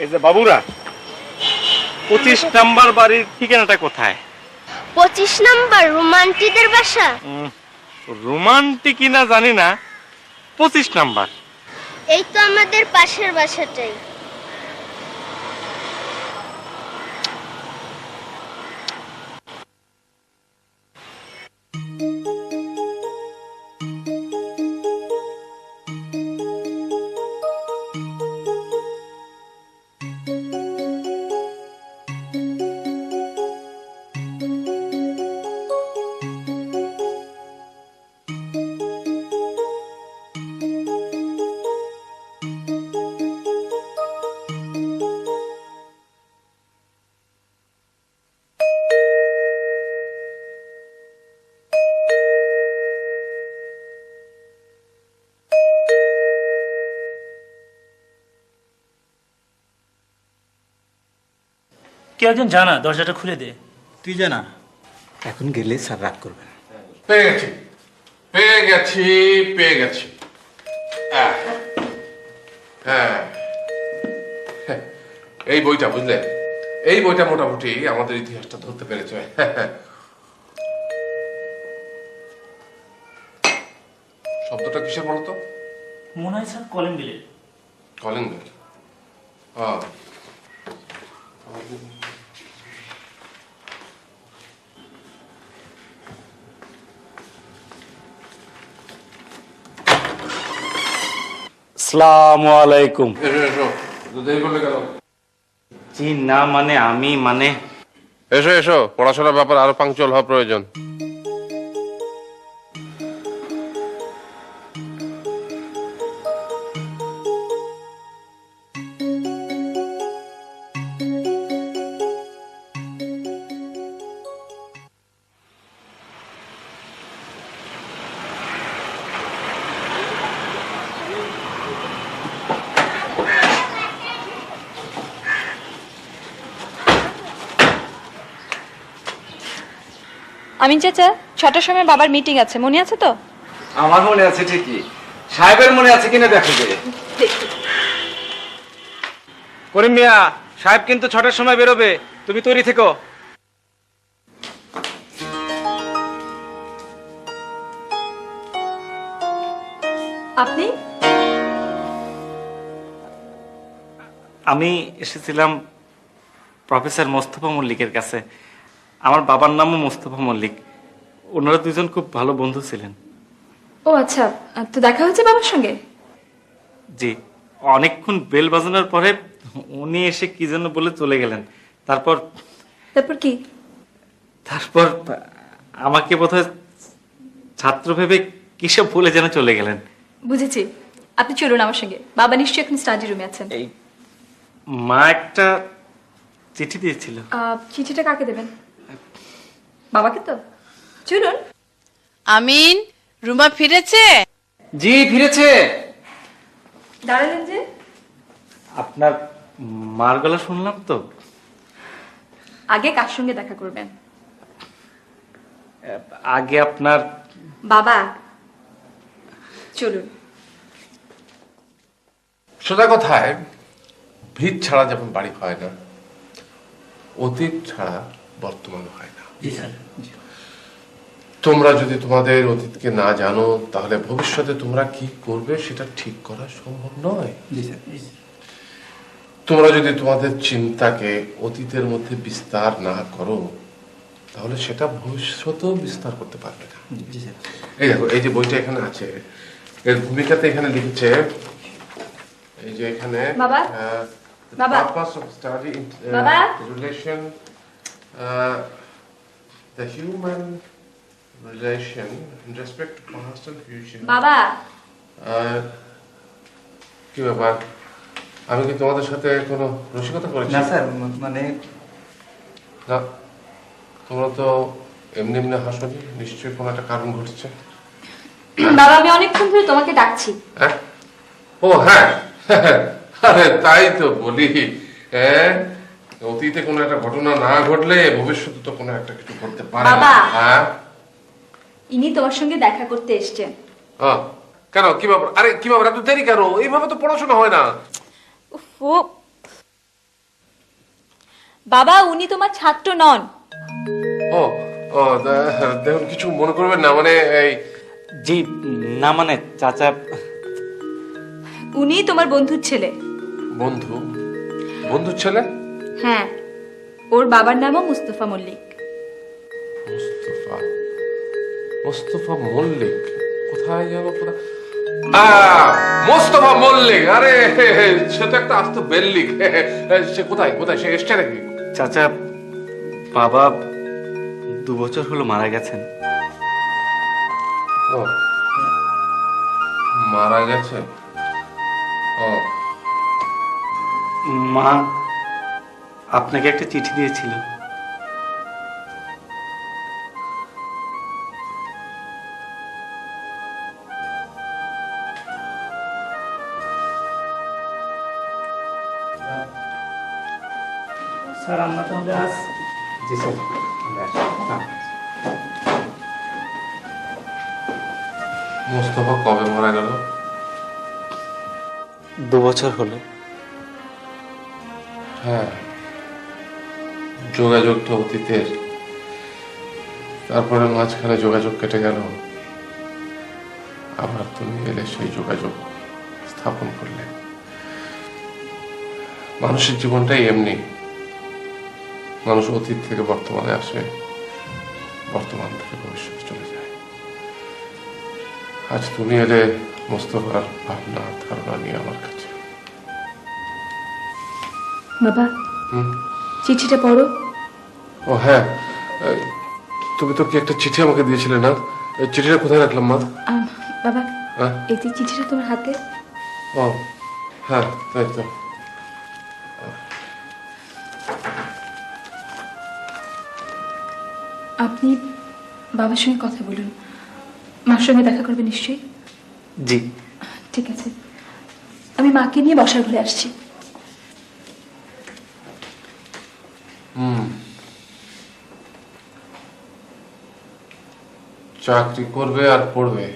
এই যে বাবুরা, 25 নাম্বার বাড়ির ঠিকানাটা কোথায়? 25 নাম্বার রোমান্টিকদের বাসা। রোমান্টিক কিনা জানি না, 25 নাম্বার। এই তো আমাদের পাশের বাসাটাই। কে একজন জানা, দরজাটা খুলে দে। তুই জানা, এখন গেলে স্যার রাগ করবেন। পেয়ে গেছি পেয়ে গেছি পেয়ে গেছি। হ্যাঁ হ্যাঁ, এই বইটা বুঝলে, এই বইটা মোটামুটি আমাদের ইতিহাসটা ধরতে পেরেছে। শব্দটা কিসের বলতো? মনে হয় স্যার কলিং বেলের। Calling bell. আসসালামু আলাইকুম। এসো এসো, দেরি করলে কেন? জি না, মানে আমি মানে এসো এসো, পড়াশোনার ব্যাপারে আরো পাংচুয়াল হওয়া প্রয়োজন। আমিন চাচা, 6টার সময় বাবার মিটিং আছে, মনে আছে তো? আমার মনে আছে ঠিকই, সাহেবের মনে আছে কিনা দেখো যে। করিম মিয়া, সাহেব কিন্তু 6টার সময় বেরোবে, তুমি তৈরি থেকো। আপনি? আমি এসেছিলাম প্রফেসর মোস্তফা মল্লিকের কাছে। আমার বাবার নামও মোস্তফা মল্লিক। ওনারা দুজন খুব ভালো বন্ধু ছিলেন। ও আচ্ছা, তো দেখা হয়েছে বাবার সঙ্গে? জি, অনেকক্ষণ বেল বাজানোর পরে উনি এসে কি যেন বলে চলে গেলেন। তারপর কি? তারপর আমাকে বোধহয় ছাত্র ভেবে কিসব বলে যেন চলে গেলেন। বুঝেছি, আপনি চলুন আমার সঙ্গে। বাবা নিশ্চয়ই এখন স্টাডি রুমে আছেন। এই মা একটা চিঠি দিয়েছিল। চিঠিটা কাকে দেবেন? বাবাকে তো। চলুন। আমিন, রুমা ফিরেছে? জি ফিরেছে। দাঁড়ালেন যে? আপনার মার গলা শুনলাম তো। আগে কার সঙ্গে দেখা করবেন? আগে আপনার বাবা। চলুন। সোজা কথায়, ভিত ছাড়া যেমন বাড়ি হয় না, অতীত ছাড়া বর্তমান হয় না। জি স্যার। তোমরা যদি তোমাদের অতীতকে না জানো, তাহলে ভবিষ্যতে তোমরা কি করবে সেটা ঠিক করা সম্ভব নয়। জি স্যার। তোমরা যদি তোমাদের চিন্তাকে অতীতের মধ্যে বিস্তার না করো, তাহলে সেটা ভবিষ্যতেও বিস্তার করতে পারবে না। জি স্যার। এই দেখো, এই যে বইটা এখানে আছে, এর ভূমিকাতে এখানে লিখেছে, এই যে এখানে বাবা? বাবা? purpose of study বাবা? relation, the human relation in respect to constant fusion. বাবা? কি ব্যাপার, আমি কি তোমাদের সাথে কোনো রসিকতা করেছি? না স্যার, মানে না, তোমরা তো এমনি এমনি হাসনি, নিশ্চয়ই কোনো একটা কারণ ঘটছে। বাবা, আমি অনেকক্ষণ ধরে তোমাকে ডাকছি। হ্যাঁ, ও হ্যাঁ, আরে তাই তো বলি, হ্যাঁ, অতীতে কোনো একটা ঘটনা না ঘটলে ভবিষ্যতে তো কোনো একটা কিছু ঘটতে পারে না। বাবা। হ্যাঁ, ইনি তোমার সঙ্গে দেখা করতে এসছেন। কেন, কি ব্যাপার? আরে কি ব্যাপার, এত দেরি কেন? এইভাবে তো পড়াশোনা হয় না। ও বাবা উনি তোমার ছাত্র নন। ও ও দেখুন, কিছু মনে করবেন না, মানে এই জি না, মানে চাচা, উনি তোমার বন্ধুর ছেলে। বন্ধু, বন্ধুর ছেলে? হ্যাঁ, ওর বাবার নামও মুস্তফা মল্লিক। মুস্তফা, মুস্তফা মল্লিক কোথায় গেল? মুস্তফা মল্লিক, আরে সে তো একটা আস্ত বেল্লিক। সে কোথায় কোথায় সে এসছে নাকি? চাচা, বাবা 2 বছর হলো মারা গেছেন। ও মারা গেছে। ও মা আপনাকে একটা চিঠি দিয়েছিল। স্যার আমরা তাহলে আজ জি স্যার। মুস্তফা কবে মারা গেল? 2 বছর হলো। হ্যাঁ, যোগাযোগ তো অতীতের, তারপরে মাঝখানে যোগাযোগ কেটে গেল, আবার তুমি এলে সেই যোগাযোগ স্থাপন করলে। মানুষের জীবনটাই এমনি, মানুষ অতীত থেকে বর্তমানে আসে, বর্তমান থেকে ভবিষ্যতে চলে যায়। আজ তুমি এলে মোস্তফার ভাবনা ধারণা নিয়ে আমার কাছে। বাবা চিঠিটা পড়ো। ও হ্যাঁ, তুমি তো কি একটা চিঠি আমাকে দিয়েছিলে না? চিঠিটা কোথায় রাখলাম মা? বাবা হ্যাঁ? এই যে চিঠিটা তোমার হাতে। ও হ্যাঁ, তাই তো। আপনি বাবার সঙ্গে কথা বলুন, মার সঙ্গে দেখা করবে নিশ্চয়ই। জি। ঠিক আছে, আমি মাকে নিয়ে বসার ঘরে আসছি। চাকরি করবে আর পড়বে।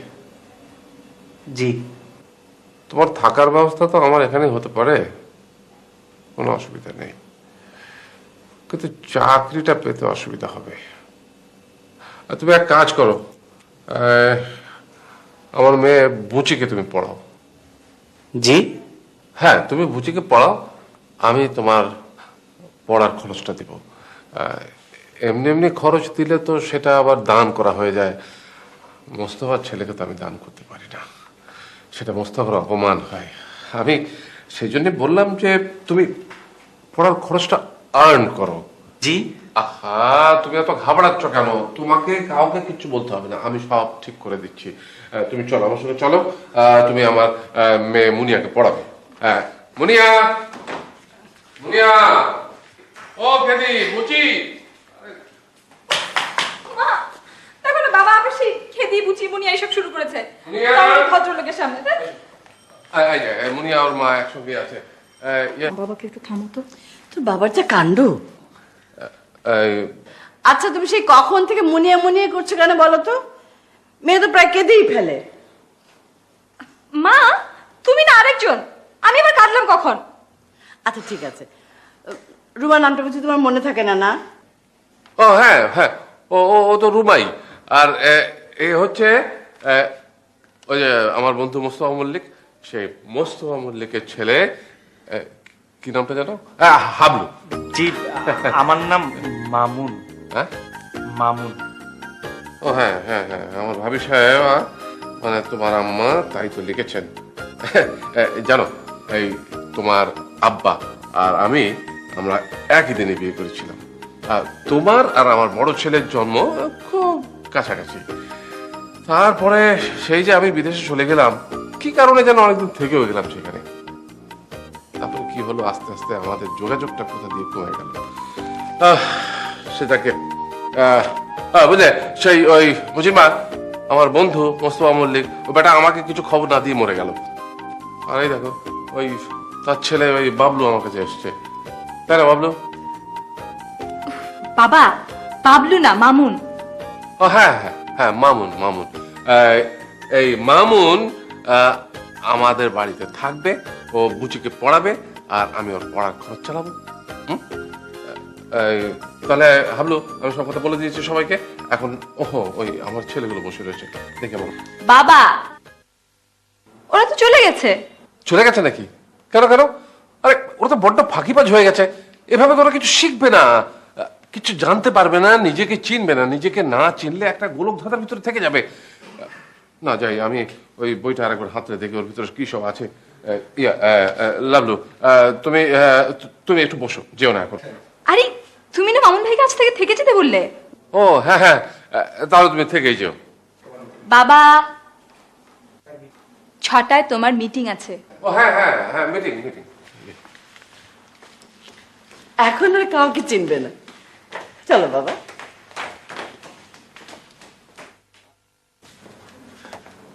জি। তোমার থাকার ব্যবস্থা তো আমার এখানে হতে পারে, কোনো অসুবিধা নেই, কিন্তু চাকরিটা পেতে অসুবিধা হবে। আর তুমি এক কাজ করো, আমার মেয়ে বুচিকে তুমি পড়াও। জি। হ্যাঁ, তুমি বুচিকে পড়াও, আমি তোমার পড়ার খরচটা দিব। এমনি এমনি খরচ দিলে তো সেটা আবার দান করা হয়ে যায়। মোস্তফার ছেলেকে তো আমি দান করতে পারি না, সেটা মোস্তফার অপমান হয়। আমি সেই জন্য বললাম যে তুমি পড়ার খরচটা আর্ন করো। জি। আহা, তুমি এত ঘাবড়াচ্ছ কেন? তোমাকে কাউকে কিছু বলতে হবে না, আমি সব ঠিক করে দিচ্ছি। তুমি চলো, আমার সঙ্গে চলো, তুমি আমার মেয়ে মুনিয়াকে পড়াবে। হ্যাঁ, মুনিয়া, মুনিয়া, ও খেদি বুচি। দেখো না বাবা আবার সেই খেদি বুচি মুনি এইসব শুরু করেছে মুনিয়া! ভদ্রলোকের সামনে। মুনিয়া ওর মা একসঙ্গে আছে। বাবাকে একটু থামো তো। তোর বাবার যা কাণ্ড। এই, আচ্ছা তুমি সেই কখন থেকে মুনিয়ে মুনিয়ে করছো কেন বলো তো? মেয়ে তো প্রায় কেঁদেই ফেলে। মা তুমি না আরেকজন, আমি আবার কাঁদলাম কখন? আচ্ছা ঠিক আছে, রুমার নামটা বুঝি তোমার মনে থাকে না? না ও হ্যাঁ হ্যাঁ, ও ও ও তো রুমাই। আর এ হচ্ছে ওই যে আমার বন্ধু মোস্তফা মল্লিক, সেই মোস্তফা মল্লিকের ছেলে, কি নামটা জানো? হাবলু। জি, আমার নাম মামুন। হ্যাঁ, মামুন। ও হ্যাঁ হ্যাঁ হ্যাঁ, আমার ভাবি সাহেব, মানে তোমার আম্মা তাই তো লিখেছেন। জানো, এই তোমার আব্বা আর আমি, আমরা একই দিনে বিয়ে করেছিলাম। আর তোমার আর আমার বড় ছেলের জন্ম খুব কাছাকাছি। তারপরে সেই যে আমি বিদেশে চলে গেলাম, কি কারণে যেন অনেকদিন থেকেও গেলাম সেখানে। তারপর কি হলো, আস্তে আস্তে আমাদের যোগাযোগটা কোথা দিয়ে কমে গেল। সেটাকে বুঝলে, সেই ওই বুঝিমা, আমার বন্ধু মোস্তফা মল্লিক, ও বেটা আমাকে কিছু খবর না দিয়ে মরে গেল। আর এই দেখো, ওই তার ছেলে ওই বাবলু আমার কাছে এসছে। তাই না বাবলু? বাবা বাবলু না মামুন। ও হ্যাঁ হ্যাঁ হ্যাঁ, মামুন। মামুন, এই মামুন আমাদের বাড়িতে থাকবে, ও বুচিকে পড়াবে, আর আমি ওর পড়ার খরচ চালাবো। তাহলে হাবলু, আমি সব কথা বলে দিয়েছি সবাইকে। এখন ওহো, ওই আমার ছেলেগুলো বসে রয়েছে, দেখে বলো। বাবা, ওরা তো চলে গেছে। চলে গেছে নাকি? কেন কেন? আরে ওরা তো বড্ড ফাঁকিবাজ হয়ে গেছে। এভাবে তো ওরা কিছু শিখবে না, কিছু জানতে পারবে না, নিজেকে চিনবে না। নিজেকে না চিনলে একটা গোলক ধাঁধার ভিতরে থেকে যাবে। না যাই, আমি ওই বইটা আরেকবার হাতে দেখি ওর ভিতরে কি সব আছে। লাভলু, তুমি তুমি একটু বসো, যেও না এখন। আরে তুমি না মামুন ভাই কাছ থেকে যেতে বললে। ও হ্যাঁ হ্যাঁ, তাহলে তুমি থেকেই যেও। বাবা, 6টায় তোমার মিটিং আছে। ও হ্যাঁ হ্যাঁ হ্যাঁ, মিটিং মিটিং। এখন আর কাউকে চিনবে না। চলো বাবা।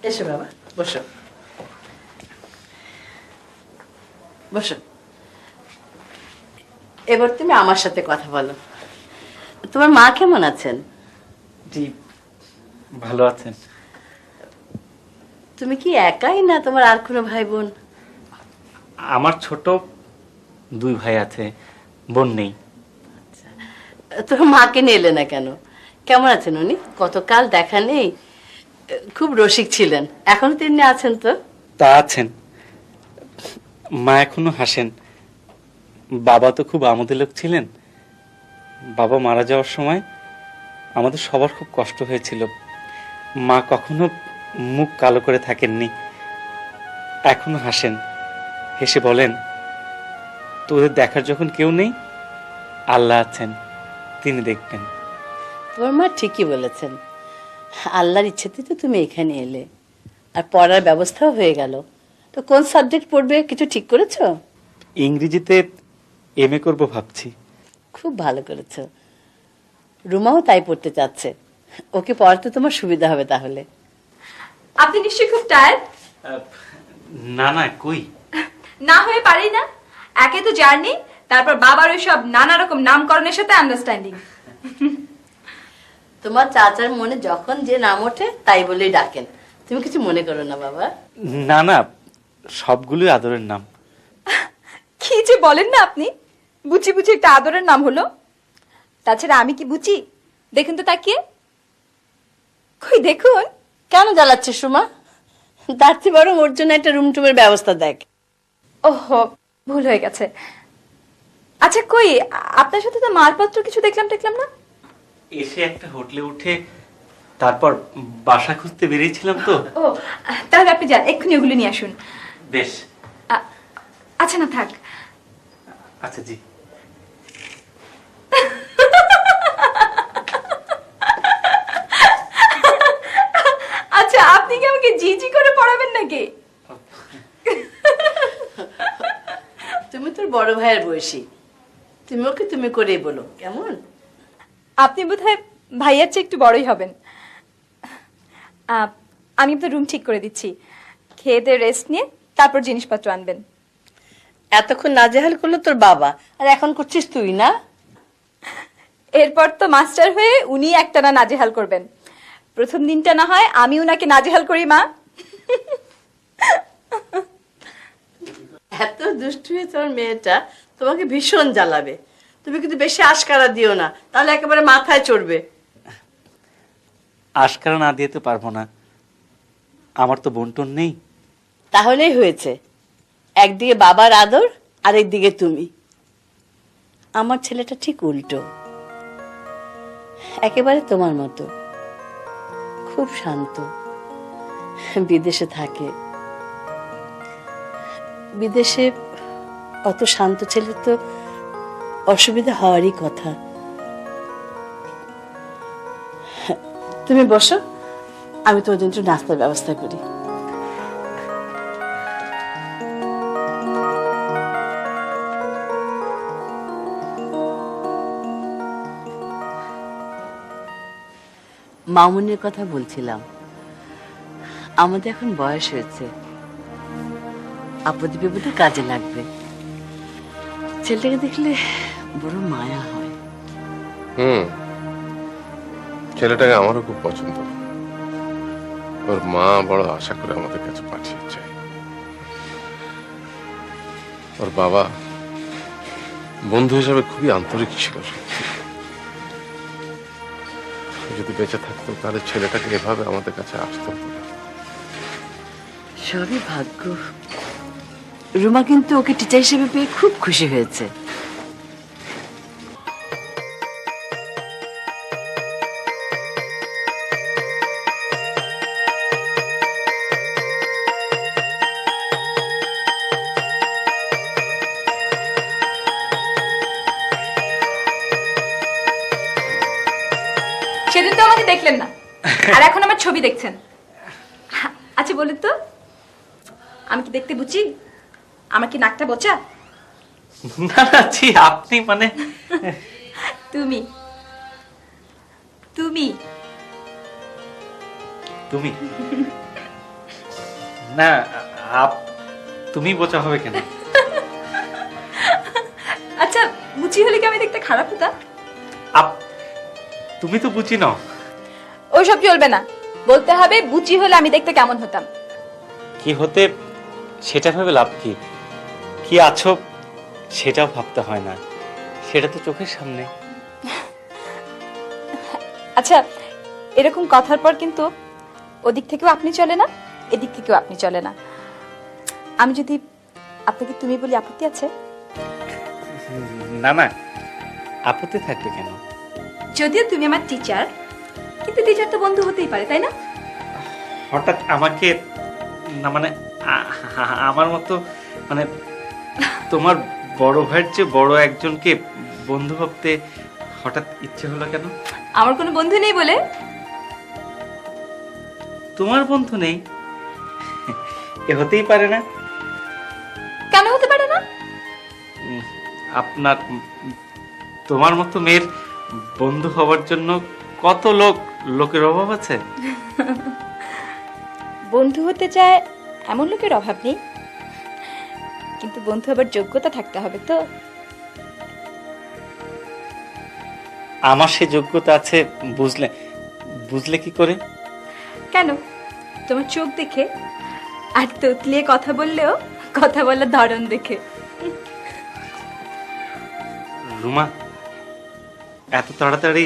এসো বাবা, বসো বসো। এবার তুমি আমার সাথে কথা বলো। তোমার মা কেমন আছেন? জি, ভালো আছেন। তুমি কি একাই না তোমার আর কোনো ভাই বোন? আমার ছোট 2 ভাই আছে, বোন নেই। তোমার মাকে নিয়ে এলে না কেন? কেমন আছেন উনি? কতকাল দেখা নেই, খুব রসিক ছিলেন। এখনো তিনি আছেন তো? তা আছেন, মা এখনো হাসেন। বাবা তো খুব আমোদে লোক ছিলেন। বাবা মারা যাওয়ার সময় আমাদের সবার খুব কষ্ট হয়েছিল। মা কখনো মুখ কালো করে থাকেননি, এখনো হাসেন। হেসে বলেন, তোদের দেখার যখন কেউ নেই, আল্লাহ আছেন, তিনি দেখবেন। তোমার মা ঠিকই বলেছেন। আল্লাহর ইচ্ছেতে তো তুমি এখানে এলে, আর পড়ার ব্যবস্থাও হয়ে গেল। তো কোন সাবজেক্ট পড়বে কিছু ঠিক করেছো? ইংরেজিতে MA করব ভাবছি। খুব ভালো করেছো। রুমাও তাই পড়তে চাচ্ছে। ওকে পড়াতে তোমার সুবিধা হবে তাহলে। আপনি নিশ্চয়ই খুব টায়ার্ড। না না, কই না হয়ে পারি না। একে তো জার্নি, তারপর বাবার ওই সব নানা রকম নামকরণের সাথে আন্ডারস্ট্যান্ডিং। তোমার চাচার মনে যখন যে নাম ওঠে তাই বলেই ডাকেন। তুমি কিছু মনে করো না বাবা। না না, সবগুলোই আদরের নাম। কি যে বলেন না আপনি, বুচি বুচি একটা আদরের নাম হলো। তাছাড়া আমি কি বুচি? দেখুন তো তাকিয়ে, কই দেখুন। কেন জ্বালাচ্ছে সুমা? তার চেয়ে বরং ওর জন্য একটা রুম টুমের ব্যবস্থা দেখ। ওহো, ভুল হয়ে গেছে। আচ্ছা কই, আপনার সাথে তো মালপত্র কিছু দেখলাম না। এসে একটা হোটেলে উঠে তারপর বাসা খুঁজতে বেরিয়েছিলাম তো। ও, তাহলে আপনি যান, এক্ষুনি ওগুলো নিয়ে আসুন। বেশ। আচ্ছা না থাক। আচ্ছা জি। আচ্ছা, আপনি কি আমাকে জি করে পড়াবেন নাকি? তুমি তোর বড় ভাইয়ের বয়সী, তুমি ওকে তুমি করেই বলো, কেমন? আপনি বোধহয় ভাইয়ার চেয়ে একটু বড়ই হবেন। আমি তো রুম ঠিক করে দিচ্ছি, খেয়ে দিয়ে রেস্ট নিয়ে তারপর জিনিসপত্র আনবেন। এতক্ষণ নাজেহাল করলো তোর বাবা, আর এখন করছিস তুই না? এরপর তো মাস্টার হয়ে উনি একটানা নাজেহাল করবেন। প্রথম দিনটা না হয় আমি উনাকে নাজেহাল করি মা। এত দুষ্টু হয়ে তোর মেয়েটা তোমাকে ভীষণ জ্বালাবে। তুমি কিন্তু বেশি আশকারা দিও না, তাহলে একেবারে মাথায় চড়বে। আশকারা না দিয়ে তো পারবো না, আমার তো বন্টন নেই। তাহলেই হয়েছে, একদিকে বাবার আদর আর একদিকে তুমি। আমার ছেলেটা ঠিক উল্টো, একেবারে তোমার মতো, খুব শান্ত, বিদেশে থাকে। বিদেশে অত শান্ত ছেলে তো অসুবিধা হওয়ারই কথা। তুমি বসো, আমি তোর জন্য নাস্তার ব্যবস্থা করি। মামুনের কথা বলছিলাম, আমাদের এখন বয়স হয়েছে, আপদে বিপদে কাজে লাগবে। ছেলেটাকে দেখলে বড় মায়া হয়। ছেলেটাকে আমারও খুব পছন্দ। ওর মা বড় আশা করে আমাদের কাছে পাঠিয়েছে। ওর বাবা বন্ধু হিসাবে খুবই আন্তরিক ছিল সত্যি। যদি বেঁচে থাকতো তাহলে ছেলেটাকে এভাবে আমাদের কাছে আসতে হতো না। সবই ভাগ্য। রুমা কিন্তু ওকে টিচার হিসেবে পেয়ে খুব খুশি হয়েছে। সেদিন তো আমাকে দেখলেন না, আর এখন আমার ছবি দেখছেন। আচ্ছা বলুন তো, আমি কি দেখতে বুঝি? আমার কি নাকটা বোচা? না না জি, আপনি মানে তুমি তুমি তুমি না, তুমি বোঝা হবে কেন? আচ্ছা বুচি হলে কি আমি দেখতে খারাপ হতাম? তুমি তো বুঝি নাও। ওইসব চলবে না, বলতে হবে বুচি হলে আমি দেখতে কেমন হতাম। কি হতে সেটা ভেবে লাভ কি? কি আছো সেটাও ভাবতে হয় না, সেটা তো চোখের সামনে। আচ্ছা এরকম কথার পর কিন্তু ওদিক থেকেও আপনি চলে না, এদিক থেকেও আপনি চলে না। আমি যদি আপনাকে তুমি বলি আপত্তি আছে? না না, আপত্তি থাকবে কেন? যদিও তুমি আমার টিচার, কিন্তু টিচার তো বন্ধু হতেই পারে, তাই না? হঠাৎ আমাকে না মানে আমার মতো মানে তোমার বড় ভাইয়ের চেয়ে বড় একজনকে বন্ধু ভাবতে হঠাৎ ইচ্ছে হলো কেন? আমার কোনো বন্ধু নেই বলে? তোমার বন্ধু নেই এ হতেই পারে না। কেন হতে পারে না? আপনার তোমার মতো মেয়ের বন্ধু হওয়ার জন্য কত লোকের অভাব আছে। বন্ধু হতে চায় এমন লোকের অভাব নেই, কিন্তু বন্ধু হবার যোগ্যতা থাকতে হবে তো। আমার সে যোগ্যতা আছে বুঝলে কি করে? কেন? তোমার চোখ দেখে, আর তোতলিয়ে কথা বললেও কথা বলার ধরন দেখে। রুমা, এত তাড়াতাড়ি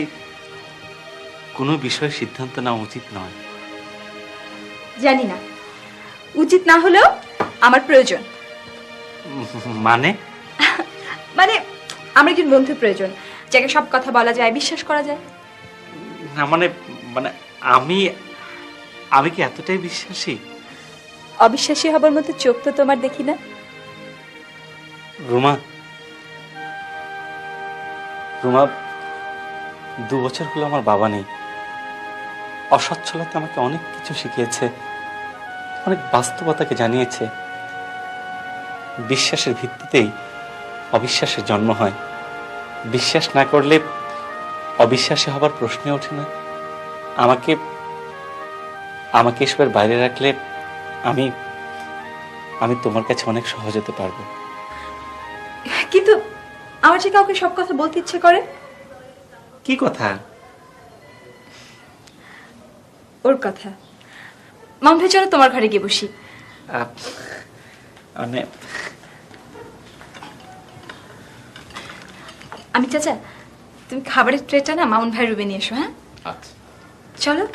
কোনো বিষয়ে সিদ্ধান্ত নেওয়া উচিত নয়। জানি না, উচিত না হলেও আমার প্রয়োজন। মানে মানে আমার একজন বন্ধু প্রয়োজন, যাকে সব কথা বলা যায়, বিশ্বাস করা যায়। না মানে মানে আমি কি এতটাই বিশ্বাসী? অবিশ্বাসী হবার মতো চোখ তো তোমার দেখি না। রুমা, 2 বছর হলো আমার বাবা নেই। অসচ্ছলতা আমাকে অনেক কিছু শিখিয়েছে, অনেক বাস্তবতাকে জানিয়েছে। বিশ্বাসের ভিত্তিতেই অবিশ্বাসের জন্ম হয়। বিশ্বাস না করলে অবিশ্বাসী হবার প্রশ্নে ওঠে না। আমাকে এসবের বাইরে রাখলে আমি তোমার কাছে অনেক সহজ হতে পারবো। কিন্তু আমার যে কাউকে সব কথা বলতে ইচ্ছে করে। কি কথা? ওর কথা। মাম ভাই চলো তোমার ঘরে গিয়ে বসি। মানে আমি চাচা, তুমি খাবারের ট্রেটা না মামুন ভাই রুমে নিয়ে এসো। হ্যাঁ আচ্ছা। চলো।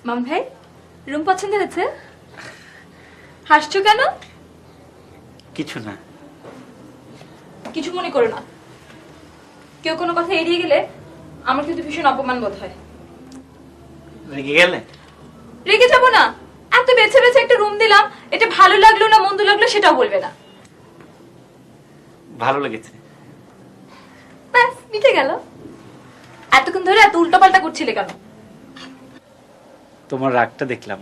মামুন ভাই, রুম পছন্দ হয়েছে? হাসছো কেন? কিছু না। কিছু মনে করো না, কেউ কোনো কথা এড়িয়ে গেলে আমার কিন্তু ভীষণ অপমান বোধ হয়। রেগে গেলে? রেগে যাবো না, এত বেছে বেছে একটা রুম দিলাম, এটা ভালো লাগলো না মন্দ লাগলো সেটাও বলবে না। ভালো লেগেছে। ব্যাস মিটে গেল। এতক্ষণ ধরে এত উল্টোপাল্টা করছিলে কেন? তোমার রাগটা দেখলাম।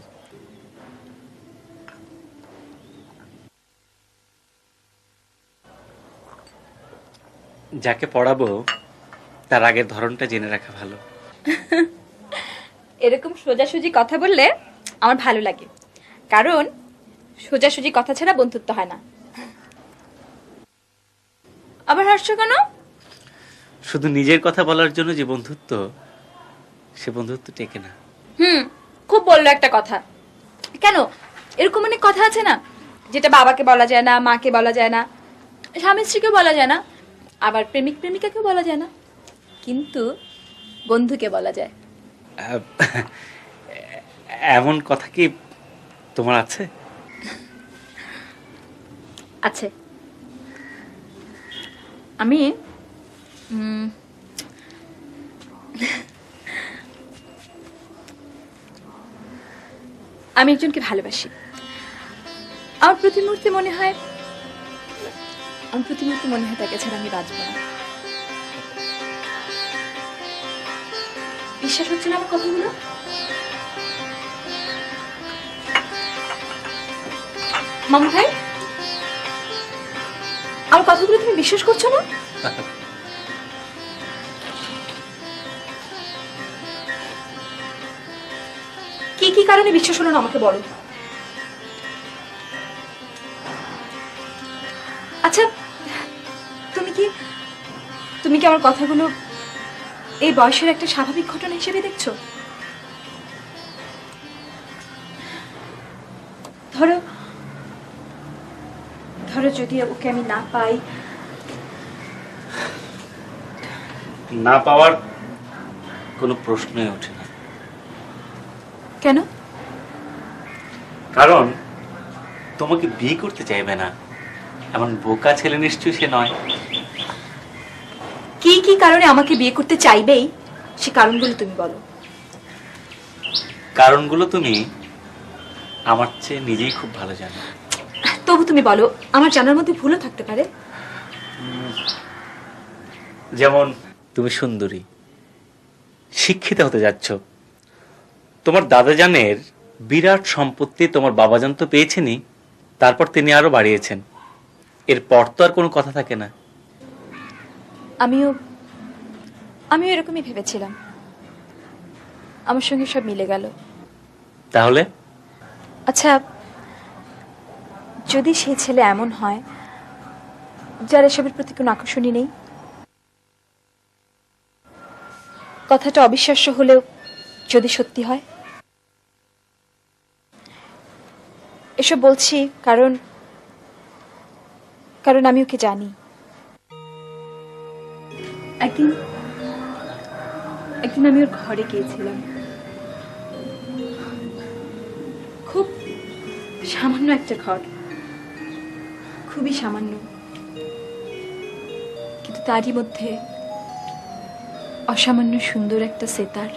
যাকে পড়াবো তার আগের ধরনটা জেনে রাখা ভালো। এরকম সোজাসুজি কথা বললে আমার ভালো লাগে, কারণ সোজাসুজি কথা ছাড়া বন্ধুত্ব হয় না। আবার হাসছো কেন? শুধু নিজের কথা বলার জন্য যে বন্ধুত্ব, সে বন্ধুত্ব টেকে না। খুব বললো একটা কথা। কেন, এরকম অনেক কথা আছে না যেটা বাবাকে বলা যায় না, মাকে বলা যায় না, স্বামী স্ত্রীকে বলা যায় না, আবার প্রেমিক প্রেমিকাকেও বলা যায় না, কিন্তু বন্ধুকে বলা যায়। আহ, এমন কথা কি তোমার আছে? আছে। আমি আমি একজনকে ভালোবাসি। আমার প্রতি মুহূর্তে মনে হয় তাকে ছাড়া আমি বাঁচবো না। বিশ্বাস হচ্ছে না আমার কথাগুলো? মামু ভাই, আমার কথাগুলো তুমি বিশ্বাস করছো না? কি কি কারণে বিশ্বাস হলো না আমাকে বলো। আচ্ছা, তুমি কি আমার কথাগুলো এই বয়সের একটা স্বাভাবিক ঘটনা হিসেবে দেখছো? ধরো যদি ওকে আমি না পাই। না পাওয়ার কোনো প্রশ্নই ওঠে না। কেন? কারণ তোমাকে বিয়ে করতে চাইবে না, এমন বোকা ছেলে নিশ্চয়ই সে নয়। কি কি কারণে আমাকে বিয়ে করতে চাইবেই, সে কারণগুলো তুমি বলো। কারণগুলো তুমি আমার চেয়ে নিজেই খুব ভালো জানো। তবু তুমি বলো, আমার জানার মধ্যে ভুলও থাকতে পারে। যেমন তুমি সুন্দরী, শিক্ষিত হতে যাচ্ছ, তোমার দাদাজানের বিরাট সম্পত্তি তোমার বাবাজান তো পেয়েছেনই, তারপর তিনি আরো বাড়িয়েছেন, এরপর তো আর কোনো কথা থাকে না। আমিও এরকমই ভেবেছিলাম, আমার সঙ্গে সব মিলে গেল। তাহলে আচ্ছা, যদি সেই ছেলে এমন হয় যার এসবের প্রতি কোনো আকর্ষণই নেই, কথাটা অবিশ্বাস্য হলেও যদি সত্যি হয়। এসব বলছি কারণ আমি ওকে জানি। একদিন আমি ওর ঘরে গিয়েছিলাম। খুব সামান্য একটা ঘর, খুবই সামান্য, কিন্তু তারই মধ্যে অসামান্য সুন্দর একটা সেতার।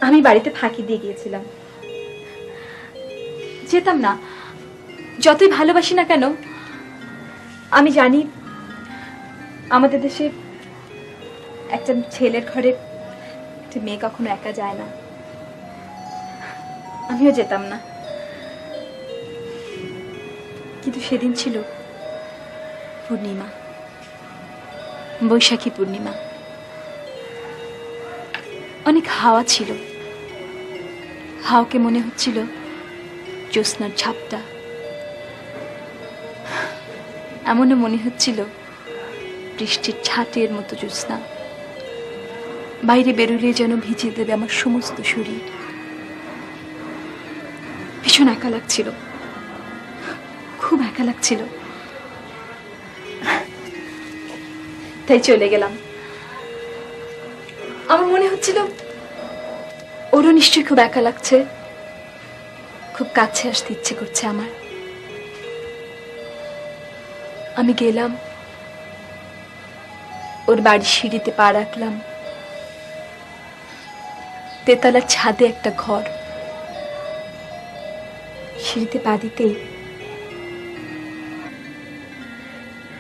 আমি বাড়িতে ফাঁকি দিয়ে গিয়েছিলাম, যেতাম না। যতই ভালোবাসি না কেন, আমি জানি আমাদের দেশে একটা ছেলের ঘরে একটা মেয়ে কখনো একা যায় না। আমিও যেতাম না, কিন্তু সেদিন ছিল পূর্ণিমা, বৈশাখী পূর্ণিমা। অনেক হাওয়া ছিল, হাওয়াকে মনে হচ্ছিল জ্যোৎস্নার ঝাপটা। এমনও মনে হচ্ছিল বৃষ্টির ছাটের মতো জ্যোৎস্না, বাইরে বেরোলে যেন ভিজিয়ে দেবে আমার সমস্ত শরীর। ভীষণ একা লাগছিল, খুব একা লাগছিল, তাই চলে গেলাম। আমার মনে হচ্ছিল ওরও নিশ্চয়ই খুব একা লাগছে, খুব কাছে আসতে ইচ্ছে করছে আমার। আমি গেলাম, ওর বাড়ির সিঁড়িতে পা রাখলাম। তেতলার ছাদে একটা ঘর, সিঁড়িতে পা দিতেই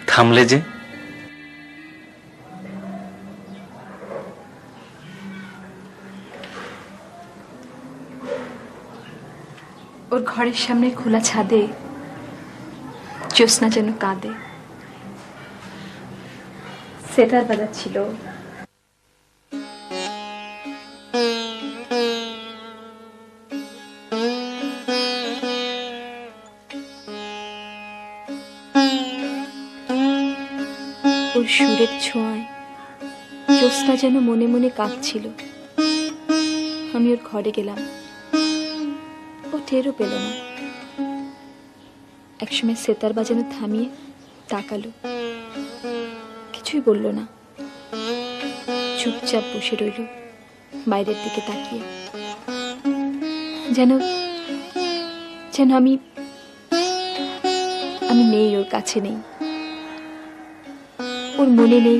থামলে যে। ওর ঘরের সামনে খোলা ছাদে জ্যোৎস্না যেন কাঁদে। সেতার বাজাচ্ছিল। সুরের ছোঁয়ায় জ্যোৎস্না যেন মনে মনে কাঁদছিল। আমি ওর ঘরে গেলাম, ও টেরও পেল না। একসময় সেতার বাজানো থামিয়ে তাকালো, কিছুই বলল না, চুপচাপ বসে রইল বাইরের দিকে তাকিয়ে। যেন যেন আমি নেই, ওর কাছে নেই, ওর মনে নেই,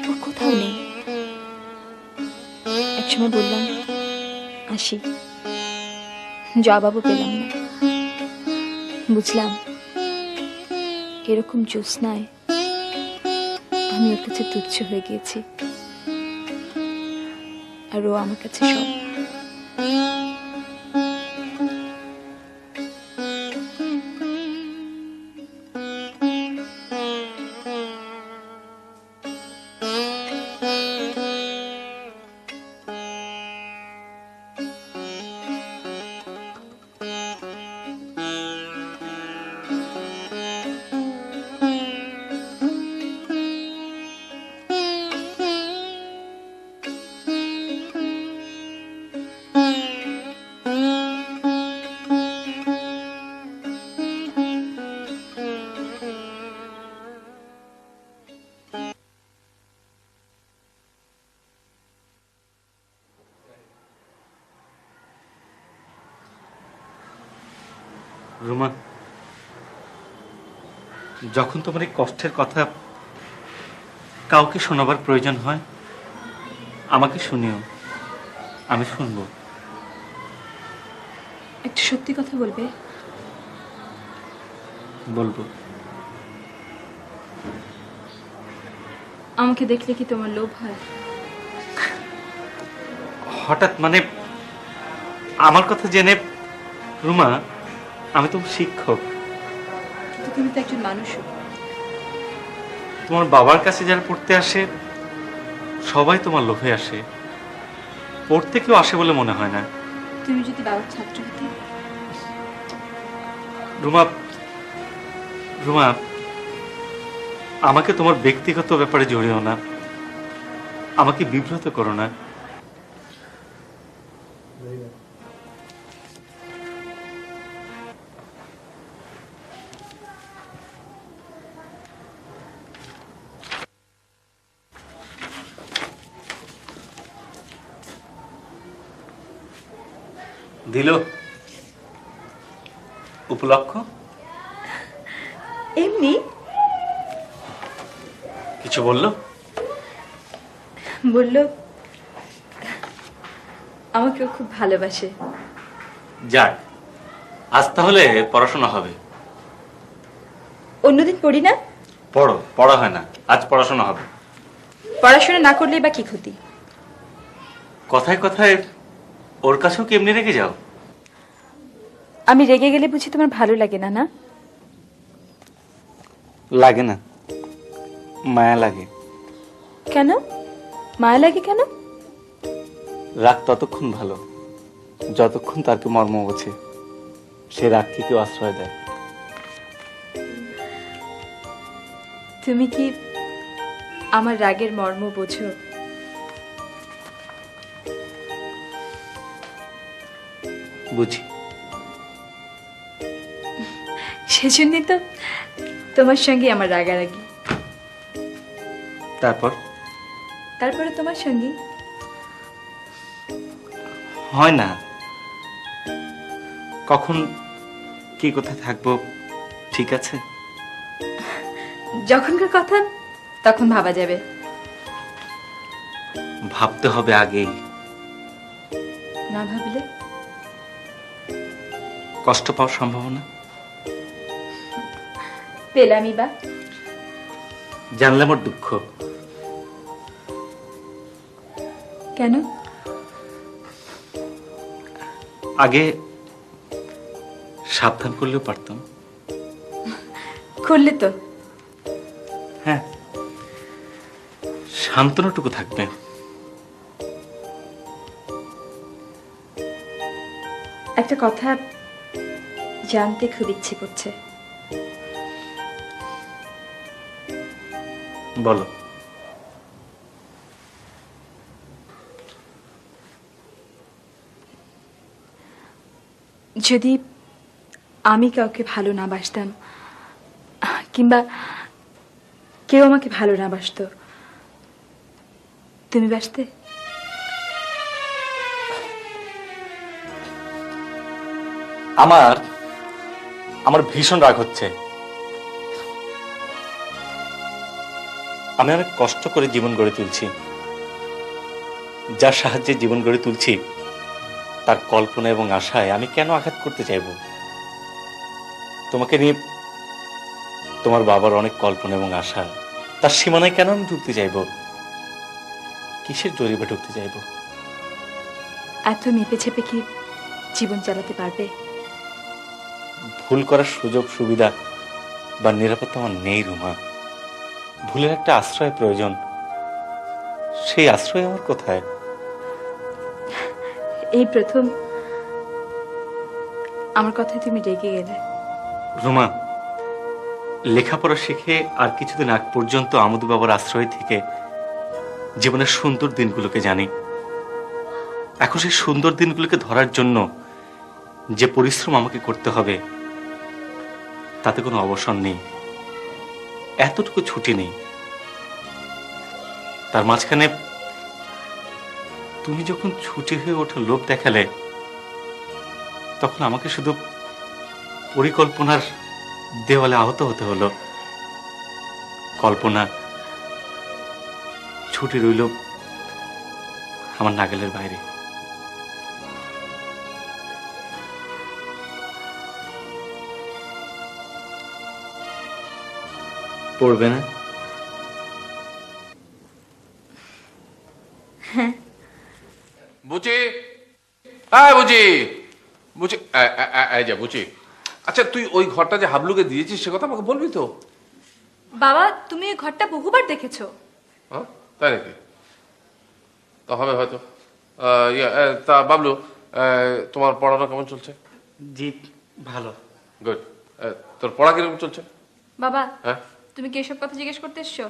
ওর কোথাও নেই। একসময় বললাম আসি, জবাবও পেলাম না। বুঝলাম এরকম জ্যোৎস্নায় আমি ওর কাছে তুচ্ছ হয়ে গিয়েছি, আর ও আমার কাছে সব। রুমা, যখন তোমার এই কষ্টের কথা কাউকে শোনাবার প্রয়োজন হয় আমাকে শুনিও, আমি শুনবো। একটা সত্যি কথা বলবে? বলবো। আমাকে দেখলে কি তোমার লোভ হয়? হঠাৎ মানে আমার কথা জেনে? রুমা, আমি তো শিক্ষক। কিন্তু তুমি তো একজন মানুষও। তোমার বাবার কাছে যারা পড়তে আসে সবাই তোমার লোভে আসে, পড়তে কেউ আসে বলে মনে হয় না। তুমি যদি বাবার ছাত্র হতে? রুমা, রুমা, আমাকে তোমার ব্যক্তিগত ব্যাপারে জড়িও না, আমাকে বিব্রত করো না। দিল উপলক্ষ? এমনি কিছু বললো? বলল আমাকে ও খুব ভালোবাসে। যাক, আজ তাহলে পড়াশোনা হবে। অন্যদিন পড়ি না? পড়ো, পড়া হয় না, আজ পড়াশোনা হবে। পড়াশোনা না করলে বা কি ক্ষতি? কথায় কথায় ওর কাছেও কি এমনি রেখে যাও? আমি রেগে গেলে বুঝি তোমার ভালো লাগে না? না লাগে না, মায়া লাগে। কেন মায়া লাগে? কেন? রাগ ততক্ষণ ভালো যতক্ষণ তাকে মর্ম বোঝে, সে রাগকে কেউ আশ্রয় দেয়। তুমি কি আমার রাগের মর্ম বোঝো? বুঝি। সেজন্যই তো তোমার সঙ্গে আমার রাগারাগি। তারপরে তোমার সঙ্গে হয় না। কখন কি কোথায় থাকবো ঠিক আছে? যখনকার কথা তখন ভাবা যাবে। ভাবতে হবে আগেই। না ভাবলে কষ্ট পাওয়ার সম্ভাবনা। পেলামই বা। জানলে আমার দুঃখ। কেন? আগে সাবধান করলেও পারতাম। করলে তো। হ্যাঁ, সান্ত্বনাটুকু থাকবে। একটা কথা জানতে খুব ইচ্ছে করছে। বলো। যদি আমি কাউকে ভালো না বাসতাম, কিংবা কেউ আমাকে ভালো না বাসতো, তুমি বাসতে? আমার ভীষণ রাগ হচ্ছে। আমি অনেক কষ্ট করে জীবন গড়ে তুলছি। যার সাহায্যে জীবন গড়ে তুলছি তার কল্পনা এবং আশায় আমি কেন আঘাত করতে চাইব? তোমাকে নিয়ে তোমার বাবার অনেক কল্পনা এবং আশা, তার সীমানায় কেন আমি ঢুকতে চাইব? কিসের জরিপে ঢুকতে চাইব? এত মেপে ছেপে কি জীবন চালাতে পারবে? ভুল করার সুযোগ সুবিধা বা নিরাপত্তা আমার নেই রুমা। ভুলের একটা আশ্রয় প্রয়োজন, সেই আশ্রয় আমার কোথায়? এই প্রথম আমার কথায় তুমি রেগে গেলে। রুমা, লেখাপড়া শিখে আর কিছুদিন আগ পর্যন্ত আমোদু বাবার আশ্রয় থেকে জীবনের সুন্দর দিনগুলোকে জানি। এখন সেই সুন্দর দিনগুলোকে ধরার জন্য যে পরিশ্রম আমাকে করতে হবে তাতে কোনো অবসর নেই, এতটুকু ছুটি নেই। তার মাঝখানে তুমি যখন ছুটি হয়ে ওঠা লোভ দেখালে, তখন আমাকে শুধু পরিকল্পনার দেওয়ালে আহত হতে হলো। কল্পনা ছুটি রইল আমার নাগালের বাইরে। পড়বে না? বুঝি, হ্যাঁ বুঝি, বুঝি, এই যে বুঝি। আচ্ছা, তুই ওই ঘরটা যে হাবলুকে দিয়েছিস সে কথা আমাকে বলবি তো? বাবা, তুমি এই ঘরটা বহুবার দেখেছো। হ্যাঁ, তাই নাকি? তা হবে হয়তো। তা বাবলু, তোমার পড়ানো কেমন চলছে? জি, ভালো। গুড। তোর পড়া কিরকম চলছে? বাবা, হ্যাঁ, তুমি কি এসব কথা জিজ্ঞেস করতে এসছো?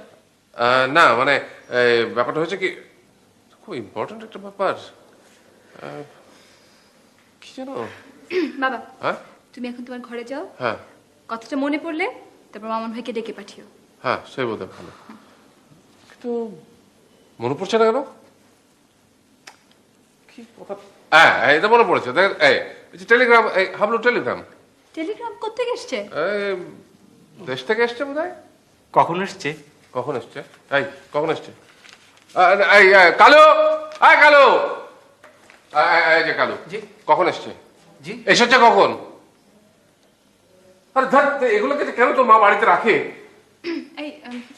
না মানে ব্যাপারটা হয়েছে কি, খুব ইম্পর্টেন্ট একটা ব্যাপার। কি জানো বাবা, হ্যাঁ, তুমি এখন তোমার ঘরে যাও। হ্যাঁ কথাটা মনে পড়লে তারপর মামুন ভাইকে ডেকে পাঠিও। হ্যাঁ, সেই বোধহয় ভালো। কিন্তু মনে পড়ছে না কেন? কি কথা? হ্যাঁ, এটা মনে পড়েছে। দেখ, এই টেলিগ্রাম, এই হাবলু টেলিগ্রাম। টেলিগ্রাম কোত্থেকে এসছে? দেশ থেকে এসছে বোধ হয়। কখন এসছে? কখন এসছে? এই কখন এসছে? এই কালু, এই কালু, এই যে কালু, জি কখন এসছে? জি এসেছে কখন? আরে ধর, এগুলোকে কেন তোর মা বাড়িতে রাখে? এই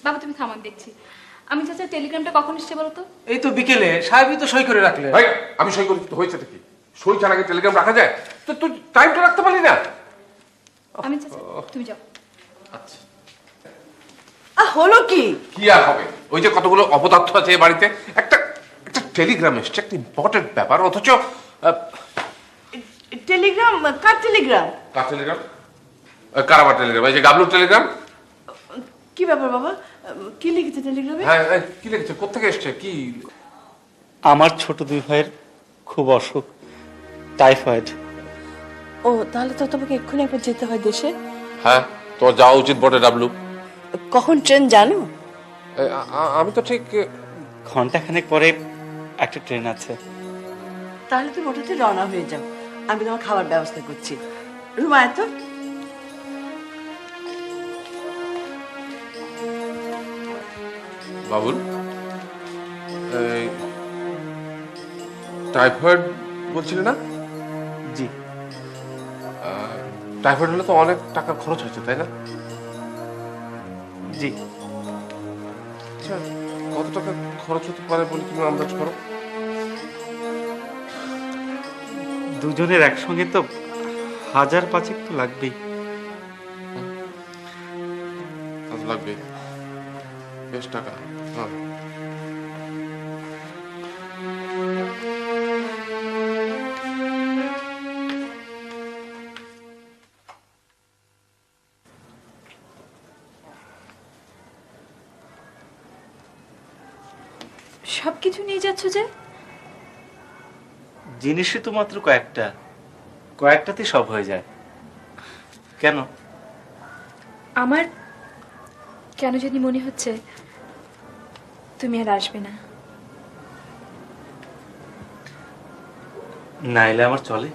বাবা, তুমি থামান, দেখছি। আমি চাচা টেলিগ্রামটা কখন এসছে বলো তো? এই তো বিকেলে সাহেবই তো সই করে রাখলে। ভাই, আমি সই করি তো হয়েছে কি? সই ছাড়া আগে টেলিগ্রাম রাখা যায়? তো তুই টাইমটা রাখতে পারলি না? আমি চাচা, তুমি যাও। আচ্ছা, হলো কি? কি আর হবে? ওই যে কতগুলো অপদার্থ আছে এই বাড়িতে, একটা একটা টেলিগ্রাম এসছে, একটা ইম্পর্টেন্ট ব্যাপার, অথচ টেলিগ্রাম? কার টেলিগ্রাম? কার টেলিগ্রাম? কারাবার টেলিগ্রাম, এই যে গাবলুর টেলিগ্রাম। কি ব্যাপার বাবা? কি লিখেছে টেলিগ্রামে? হ্যাঁ, কি লিখেছে? কোত্থেকে এসছে? কি? আমার ছোট দুই ভাইয়ের খুব অসুখ, টাইফয়েড। ও, তাহলে তো তোমাকে এক্ষুনি একবার যেতে হয় দেশে। হ্যাঁ, তোমার যাওয়া উচিত বটে ডাবলু। কখন ট্রেন জানো? আমি তো ঠিক ঘন্টাখানেক পরে একটা ট্রেন আছে। তাহলে তুমি ওটাতে রওনা হয়ে যাও, আমি তোমার খাবার ব্যবস্থা করছি। রুমা, এত বাবুল, টাইফয়েড বলছিলে না? জি। টাইফয়েড হলে তো অনেক টাকা খরচ হচ্ছে, তাই না? জি। আচ্ছা, কত টাকা খরচ হতে পারে বলে তুমি আন্দাজ করো? দুজনের একসঙ্গে তো 1000-5 তো লাগবেই। কত লাগবে? বেশ টাকা। হ্যাঁ, সবকিছু নিয়ে যাচ্ছ যে? জিনিসই তো মাত্র কয়েকটা, কয়েকটাতে সব হয়ে যায়। কেন? আমার কেন জানি মনে হচ্ছে তুমি আর আসবে না। না এলে আমার চলে?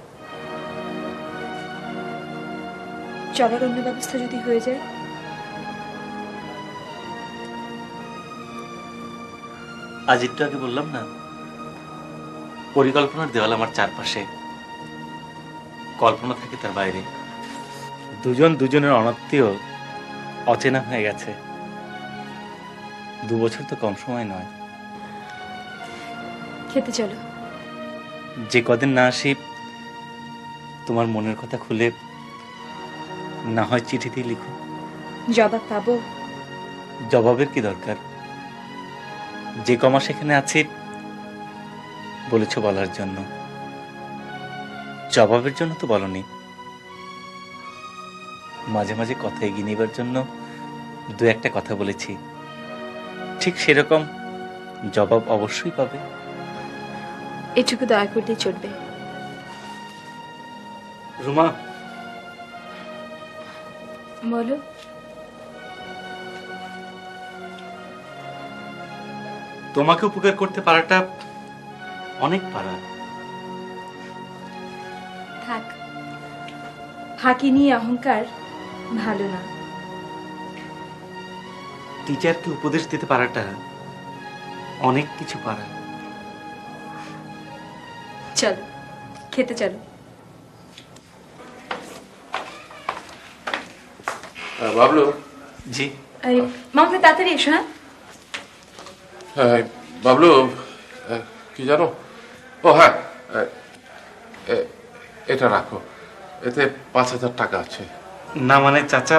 চলার অন্য ব্যবস্থা যদি হয়ে যায়? আজ একটু আগে বললাম না, পরিকল্পনার দেওয়াল আমার চারপাশে, কল্পনা থাকে তার বাইরে। দুজন দুজনের অনাত্মীয়, অচেনা হয়ে গেছে। 2 বছর তো কম সময় নয়। খেতে চলো। যে কদিন না আসি, তোমার মনের কথা খুলে না হয় চিঠি দিয়ে লিখো। জবাব পাবো? জবাবের কি দরকার? যে কমাস এখানে আছি বলেছ বলার জন্য, জবাবের জন্য তো বলনি। মাঝে মাঝে কথা এগিয়ে নেবার জন্য 2-1টা কথা বলেছি, ঠিক সেরকম জবাব অবশ্যই পাবে। এটুকু দয়া করলেই চলবে। রুমা, বলো। তোমাকে উপকার করতে পারাটা অনেক পারা। থাক, ফাঁকি নিয়ে অহংকার ভালো না। টিচারকে উপদেশ দিতে পারাটা অনেক কিছু পারা। চলো খেতে চলো। বাবলু। জি। মামা তাড়াতাড়ি এসো। হ্যাঁ হ্যাঁ বাবলু, কি জানো? ও হ্যাঁ, এটা রাখো, এতে 5,000 টাকা আছে। না মানে চাচা,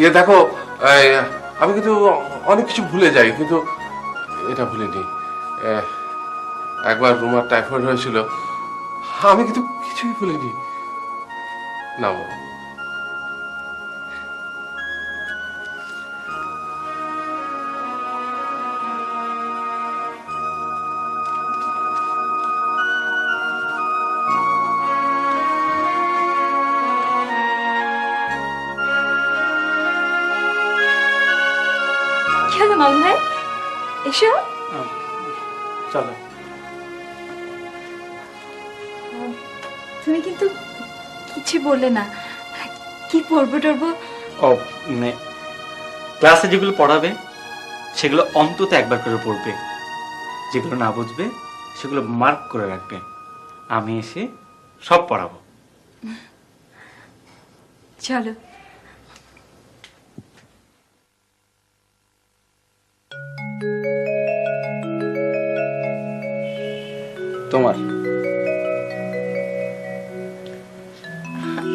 ইয়ে দেখো, আমি কিন্তু অনেক কিছু ভুলে যাই, কিন্তু এটা ভুলিনি। একবার রুমার টাইফয়েড হয়েছিল, আমি কিন্তু কিছুই ভুলিনি। না বাবা। কি হলো মামুন ভাই? এসো। চলো। তুমি কিন্তু কিছু বললে না, কি পড়বো টড়বো? ও মানে ক্লাসে যেগুলো পড়াবে সেগুলো অন্তত একবার করে পড়বে, যেগুলো না বুঝবে সেগুলো মার্ক করে রাখবে। আমি এসে সব পড়াবো। চলো। তোমার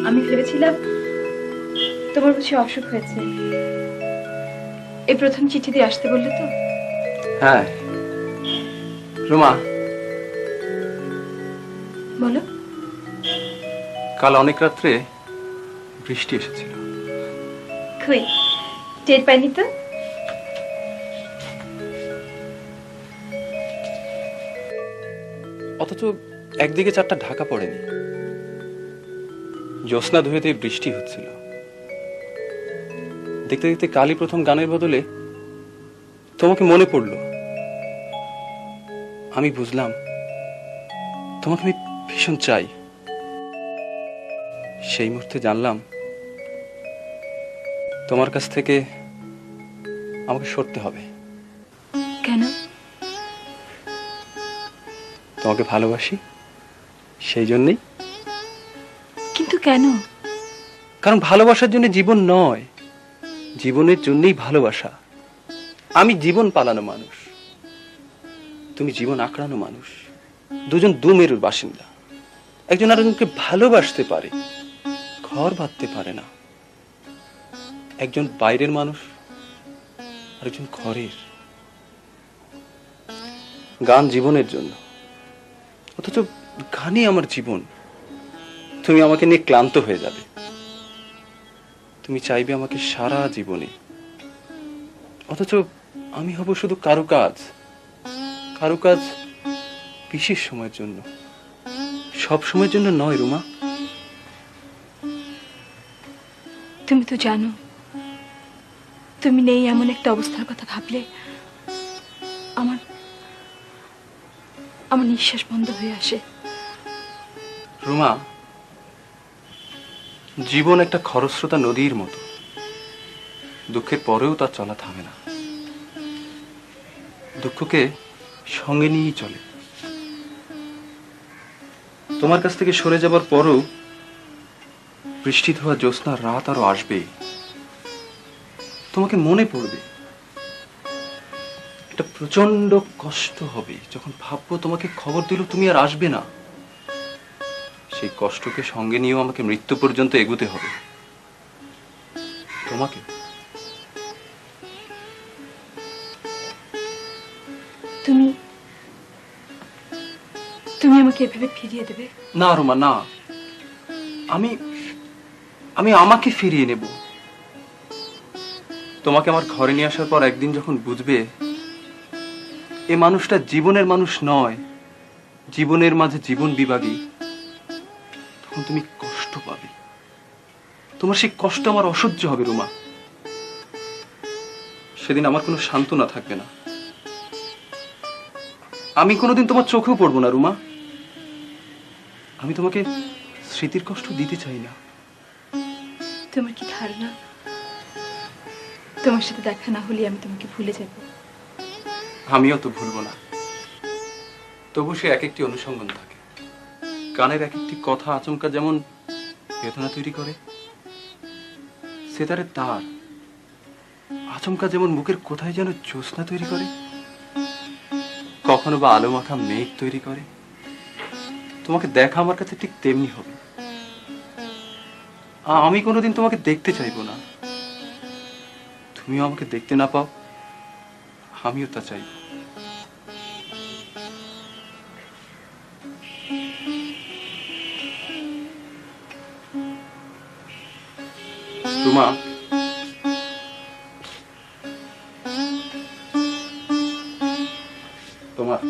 আমি ভেবেছিলাম তোমার বুঝি অসুখ হয়েছে, এই প্রথম চিঠি দিয়ে আসতে বললে তো। হ্যাঁ রুমা, বলো। কাল অনেক রাত্রে বৃষ্টি এসেছিল। কই টের পাইনি তো। অথচ একদিকে চারটা ঢাকা পড়েনি, জ্যোৎস্না ধুয়েতে বৃষ্টি হচ্ছিল। দেখতে দেখতে কালই প্রথম গানের বদলে তোমাকে মনে পড়ল। আমি বুঝলাম তোমাকে আমি ভীষণ চাই। সেই মুহূর্তে জানলাম তোমার কাছ থেকে আমাকে সরতে হবে। কেন? তোমাকে ভালোবাসি, সেই জন্যই। কিন্তু কেন? কারণ ভালোবাসার জন্য জীবন নয়, জীবনের জন্যই ভালোবাসা। আমি জীবন পালানো মানুষ, তুমি জীবন আঁকড়ানো মানুষ। দুজন দু মেরুর বাসিন্দা, একজন আরেকজনকে ভালোবাসতে পারে, ঘর বাঁধতে পারে না। একজন বাইরের মানুষ, আরেকজন ঘরের। গান জীবনের জন্য, অথচ গানই আমার জীবন। তুমি আমাকে নিয়ে ক্লান্ত হয়ে যাবে, তুমি চাইবে আমাকে সারা জীবনে, অথচ আমি হব শুধু কারুকাজ, কারো কাজ বিশেষ সময়ের জন্য, সব সময়ের জন্য নয় রুমা। তুমি তো জানো, তুমি নেই এমন একটা অবস্থার কথা ভাবলে আমার আমার নিঃশ্বাস বন্ধ হয়ে আসে। রুমা, জীবন একটা খরস্রোতা নদীর মতো, দুঃখের পরেও তার চলা থামে না, দুঃখকে সঙ্গে নিয়েই চলে। তোমার কাছ থেকে সরে যাবার পরও বৃষ্টি ধোয়া জ্যোৎস্নার রাত আরো আসবে, তোমাকে মনে পড়বে। একটা প্রচন্ড কষ্ট হবে যখন ভাববো তোমাকে খবর দিল তুমি আর আসবে না। সেই কষ্টকে সঙ্গে নিয়েও আমাকে মৃত্যু পর্যন্ত এগোতে হবে তোমাকে। তুমি তুমি আমাকে এভাবে ফিরিয়ে দেবে? না রোমা, না। আমি আমি আমাকে ফিরিয়ে নেব। তোমাকে আমার ঘরে নিয়ে আসার পর একদিন যখন বুঝবে এ মানুষটা জীবনের মানুষ নয়, জীবনের মাঝে জীবন বিভাগী, তখন তুমি কষ্ট পাবে। তোমার সেই কষ্ট আমার অসহ্য হবে রুমা। সেদিন আমার কোনো সান্ত্বনা থাকবে না। আমি কোনোদিন তোমার চোখেও পড়বো না রুমা। আমি তোমাকে স্মৃতির কষ্ট দিতে চাই না। তোমার কি ধারণা তোমার সাথে দেখা না হলে আমি তোমাকে ভুলে যাব? আমিও তো ভুলবো না, তবু সে এক একটি অনুসন্ধান থাকে। গানের এক একটি কথা আচমকা যেমন বেদনা তৈরি করে, সেতারের তার আচমকা যেমন মুখের কোথায় যেন জ্যোৎস্না তৈরি করে, কখনো বা আলো মাখা মেঘ তৈরি করে। তোমাকে দেখা আমার কাছে ঠিক তেমনি হবে। আমি কোনোদিন তোমাকে দেখতে চাইবো না, তুমিও আমাকে দেখতে না পাও, আমিও তা চাইব। রুমা, তোমার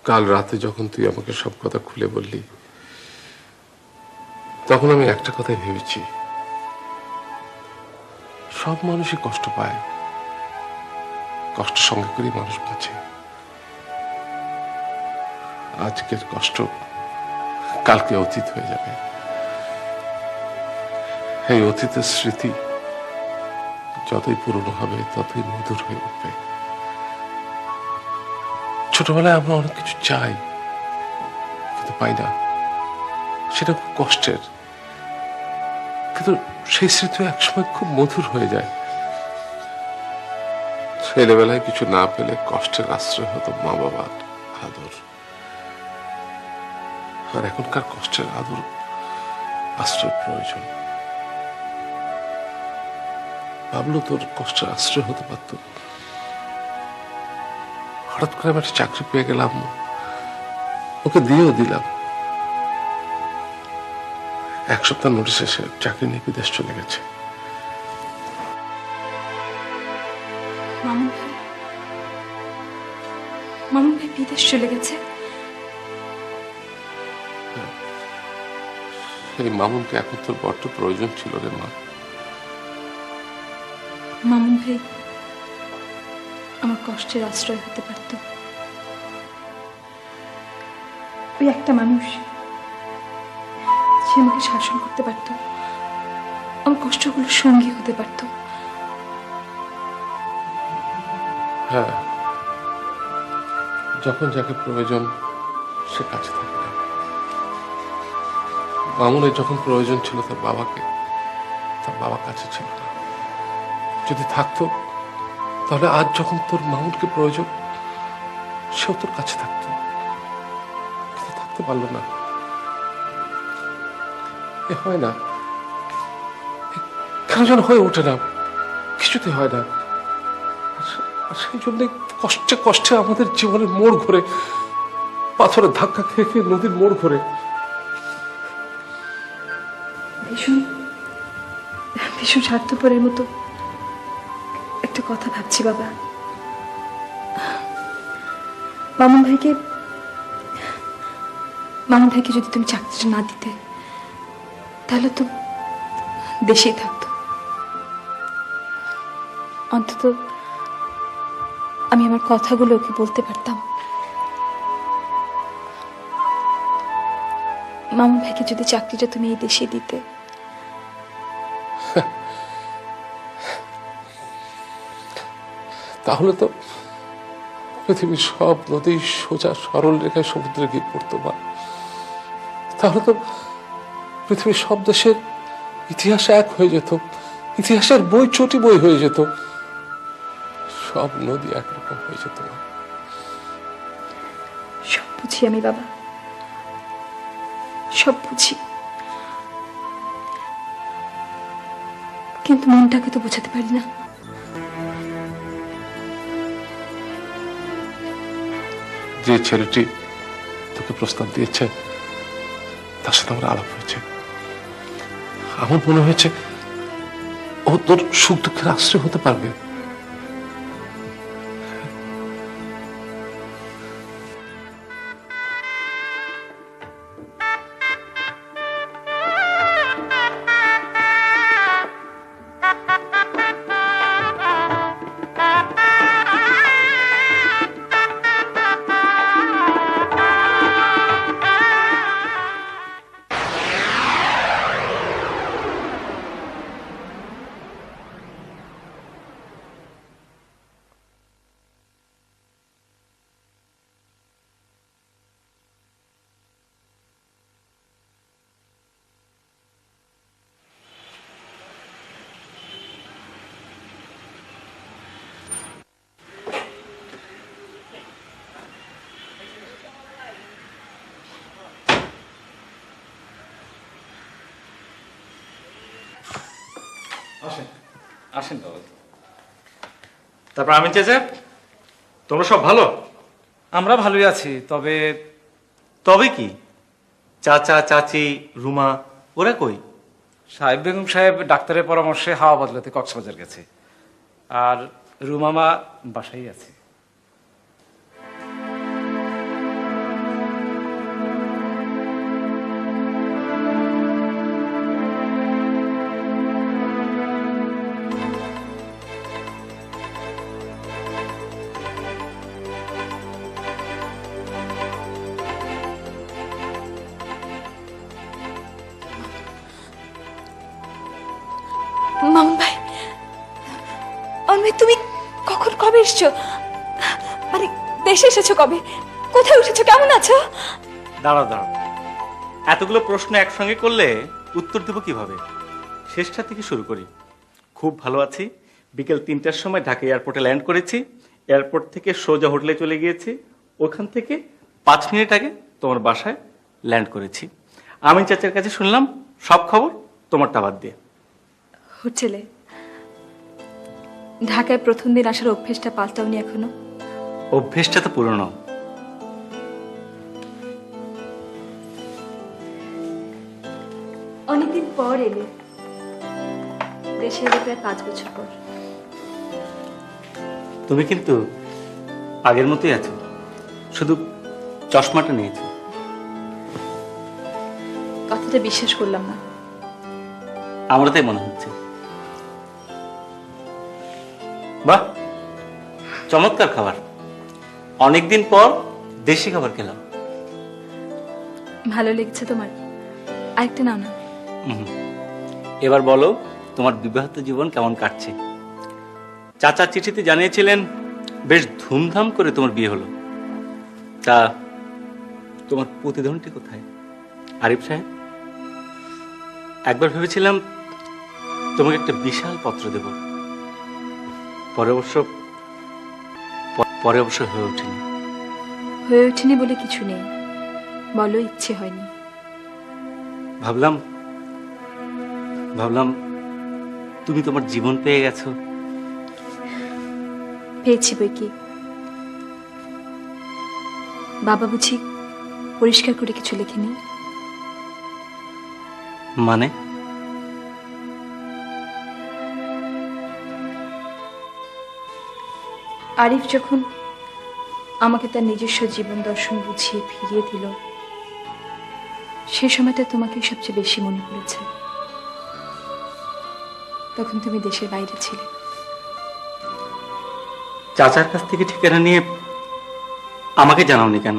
কাল রাতে যখন তুই আমাকে সব কথা খুলে বললি, তখন আমি একটা কথাই ভেবেছি, সব মানুষই কষ্ট পায়, কষ্ট সঙ্গে করে মানুষ বাঁচে। আজকের কষ্ট কালকে অতীত হয়ে যাবে। এই অতীতের স্মৃতি যতই পুরনো হবে ততই মধুর হয়ে উঠবে। ছোটবেলায় আমরা অনেক কিছু চাই কিন্তু পাই না, সেটা খুব কষ্টের, কিন্তু সেই স্মৃতি একসময় খুব মধুর হয়ে যায়। ছেলেবেলায় কিছু না পেলে কষ্টের আশ্রয় হতো মা বাবার আদর, আর এখনকার কষ্টের আদর আশ্রয় প্রয়োজন। ভাবলো তোর কষ্টের আশ্রয় হতে পারত, হঠাৎ করে আমি একটা চাকরি পেয়ে গেলাম, ওকে দিয়েও দিলাম। 1 সপ্তাহ নোটিশ এসে চাকরি নিয়ে বিদেশ চলে গেছে। মামুন ভাই বিদেশ চলে গেছে? সেই মামুনকে এখন তোর বড্ড প্রয়োজন ছিল রে মা। মামুন ভাই আমার কষ্টের আশ্রয় হতে পারত। ওই একটা মানুষ, সে আমাকে শাসন করতে পারত, আমার কষ্টগুলো সঙ্গী হতে পারত। হ্যাঁ, যখন যাকে প্রয়োজন সে কাছে থাকে না। মামুনের যখন প্রয়োজন ছিল তার বাবাকে, তার বাবা কাছে ছিল না। যদি থাকতো তাহলে আজ যখন তোর মামুনকে প্রয়োজন সেও তোর কাছে থাকতো, কিন্তু থাকতে পারলো না। এ হয় না, কেন যেন হয়ে ওঠে না, কিছুতে হয় না। আর সেই জন্য কষ্টে কষ্টে আমাদের জীবনের মোড় ঘুরে, পাথরের ধাক্কা খেয়ে খেয়ে নদীর মোড় ঘুরে। ভীষণ ভীষণ স্বার্থপরের মতো একটা কথা ভাবছি বাবা। মামুন ভাইকে যদি তুমি চাকরিটা না দিতে, তাহলে তো দেশেই থাকতো। অন্তত আমি আমার কথাগুলো ওকে বলতে পারতাম। মামুন ভাইকে যদি চাকরিটা তুমি এই দেশে দিতে, তাহলে তো পৃথিবীর সব নদী সোজা সরল রেখায় সমুদ্রে গিয়ে পড়তো মা। তাহলে তো পৃথিবীর সব দেশের ইতিহাস এক হয়ে যেত, ইতিহাসের বই চটি বই হয়ে যেত, সব নদী একরকম হয়ে যেত মা। সব বুঝি আমি বাবা, সব বুঝি, কিন্তু মনটাকে তো বোঝাতে পারি না। যে ছেলেটি তোকে প্রস্তাব দিয়েছে তার সাথে আমার আলাপ হয়েছে, আমার মনে হয়েছে ও তোর সুখ দুঃখের আশ্রয় হতে পারবে। আসেন আসেন বাবা। তারপর আমি চেঁচে, তোমরা সব ভালো? আমরা ভালোই আছি, তবে তবে কি, চাচা চাচি রুমা ওরা কই? সাহেব বেগম সাহেব ডাক্তারের পরামর্শে হাওয়া বদলাতে কক্সবাজার গেছে, আর রুমামা বাসায় আছে। কবে এসছো? মানে দেশে এসেছো কবে? কোথায় উঠেছো? কেমন আছো? দাঁড়াও দাঁড়াও, এতগুলো প্রশ্ন একসঙ্গে করলে উত্তর দেবো কিভাবে? শেষটা থেকে শুরু করি। খুব ভালো আছি। বিকেল 3টার সময় ঢাকা এয়ারপোর্টে ল্যান্ড করেছি। এয়ারপোর্ট থেকে সোজা হোটেলে চলে গিয়েছি। ওখান থেকে 5 মিনিট আগে তোমার বাসায় ল্যান্ড করেছি। আমি চাচার কাছে শুনলাম সব খবর, তোমারটা বাদ দিয়ে। হোটেলে? ঢাকায় প্রথম দিন আসার অভ্যেসটা পাল্টাওনি এখনো? অভ্যেসটা তো পুরনো। অনেকদিন পর এলে, দেশে এলে প্রায় 5 বছর পর। তুমি কিন্তু আগের মতোই আছো, শুধু চশমাটা নিয়েছো। কথাটা বিশ্বাস করলাম না। আমারও তাই মনে হচ্ছে। বাহ, চমৎকার খাবার। অনেকদিন পর দেশি খাবার খেলাম। ভালো লেগেছে তোমার? আরেকটা নাও না। এবার বলো, তোমার বিবাহিত জীবন কেমন কাটছে? চাচা চিঠিতে জানিয়েছিলেন বেশ ধুমধাম করে তোমার বিয়ে হলো। তা তোমার প্রতিদ্বন্দ্বী কোথায়? আরিফ সাহেব? একবার ভেবেছিলাম তোমাকে একটা বিশাল পত্র দেব, পরে অবশ্য হয়ে ওঠেনি। হয়ে ওঠেনি বলে কিছু নেই, বলো ইচ্ছে হয়নি। ভাবলাম তুমি তোমার জীবন পেয়ে গেছো। পেয়েছি বই কি। বাবা বুঝি পরিষ্কার করে কিছু লেখেনি? মানে? আরিফ যখন আমাকে তার নিজস্ব জীবন দর্শন বুঝিয়ে ফিরিয়ে দিল, সে সময়টা তোমাকে সবচেয়ে বেশি মনে পড়েছে। তখন তুমি দেশের বাইরে ছিলে। চাচার কাছ থেকে ঠিকানা নিয়ে আমাকে জানাওনি কেন?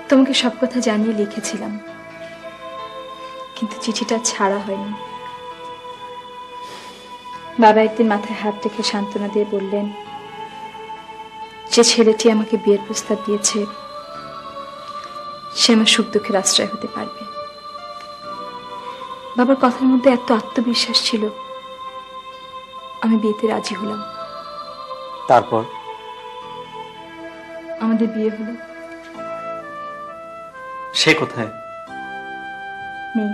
তোমাকে সব কথা জানিয়ে লিখেছিলাম, কিন্তু চিঠিটা ছাড়া হয়নি। বাবা একদিন মাথায় হাত রেখে সান্ত্বনা দিয়ে বললেন, যে ছেলেটি আমাকে বিয়ের প্রস্তাব দিয়েছে সে আমার সুখ দুঃখের আশ্রয় হতে পারবে। বাবার কথার মধ্যে এত আত্মবিশ্বাস ছিল, আমি বিয়েতে রাজি হলাম। তারপর আমাদের বিয়ে হলো। সে কোথায়? নেই।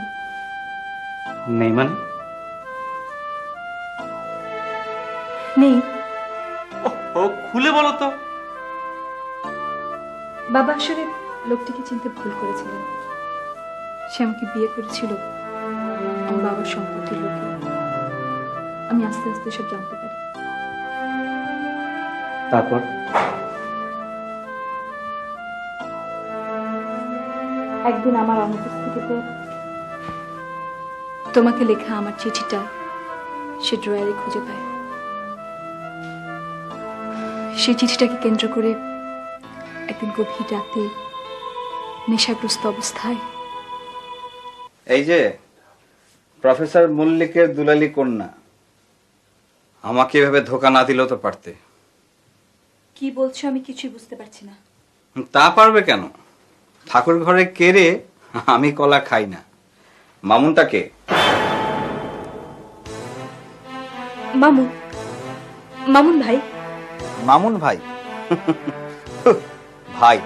নেই মানে? নেই। ও খুলে বলো তো। বাবা আসলে লোকটিকে চিনতে ভুল করেছিলেন। সে আমাকে বিয়ে করেছিল আমার বাবার সম্পত্তির লোকে। আমি আস্তে আস্তে সব জানতে পারি। তারপর? একদিন আমার অনুপস্থিতিতে তোমাকে লেখা আমার চিঠিটা সে ড্রয়ারে খুঁজে পায়। সেই চিঠিটাকে কেন্দ্র করে একদিন গভীর রাতে নেশাগ্রস্ত অবস্থায়। এই যে প্রফেসর মল্লিকের দুলালি কন্যা, আমাকে এভাবে ধোকা না দিলেও তো পারতে। কি বলছো আমি কিছুই বুঝতে পারছি না। তা পারবে কেন? ঠাকুর ঘরে কেড়ে আমি কলা খাই না। মামুনটাকে? মামুন? মামুন ভাই? মামুন ভাই? ভাই?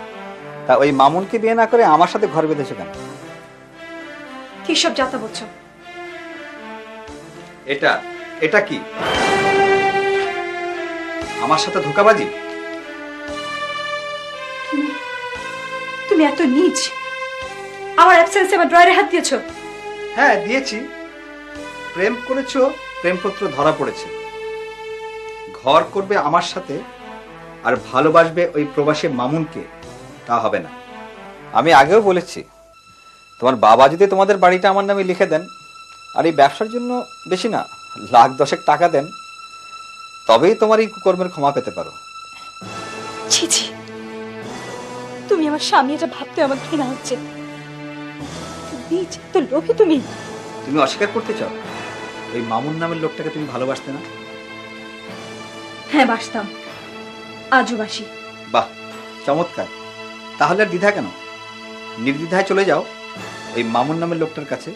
তা ওই মামুনকে বিয়ে না করে আমার সাথে ঘর বেঁধেছে কেন? কি সব যাতা বলছো? এটা এটা কি আমার সাথে ধোঁকাবাজি? তুমি এত নীচ, আমার অ্যাবসেন্সে আমার ড্রয়ারে হাত দিয়েছো? হ্যাঁ দিয়েছি। প্রেম করেছো, প্রেমপত্র ধরা পড়েছে। ঘর করবে আমার সাথে আর ভালোবাসবে ওই প্রবাসী মামুনকে, তা হবে না। আমি আগেও বলেছি, তোমার বাবা যদি তোমাদের বাড়িটা আমার নামে লিখে দেন আর এই ব্যবসার জন্য বেশি না 1,10,000 টাকা দেন, তবেই তোমার এই কুকর্মের ক্ষমা পেতে পারো। ছি ছি, তুমি আমার স্বামী, এটা ভাবতে আমার ঘৃণা হচ্ছে। নীচ, তো লোভী তুমি। তুমি অস্বীকার করতে চাও? ওই মামুন নামের লোকটাকে তুমি ভালোবাসতে না? হ্যাঁ বাসতাম, আজও বাসি। বাহ, চমৎকার। তাহলে আর দ্বিধা কেন? নির্দ্বিধায় চলে যাও ওই মামুন নামের লোকটার কাছে।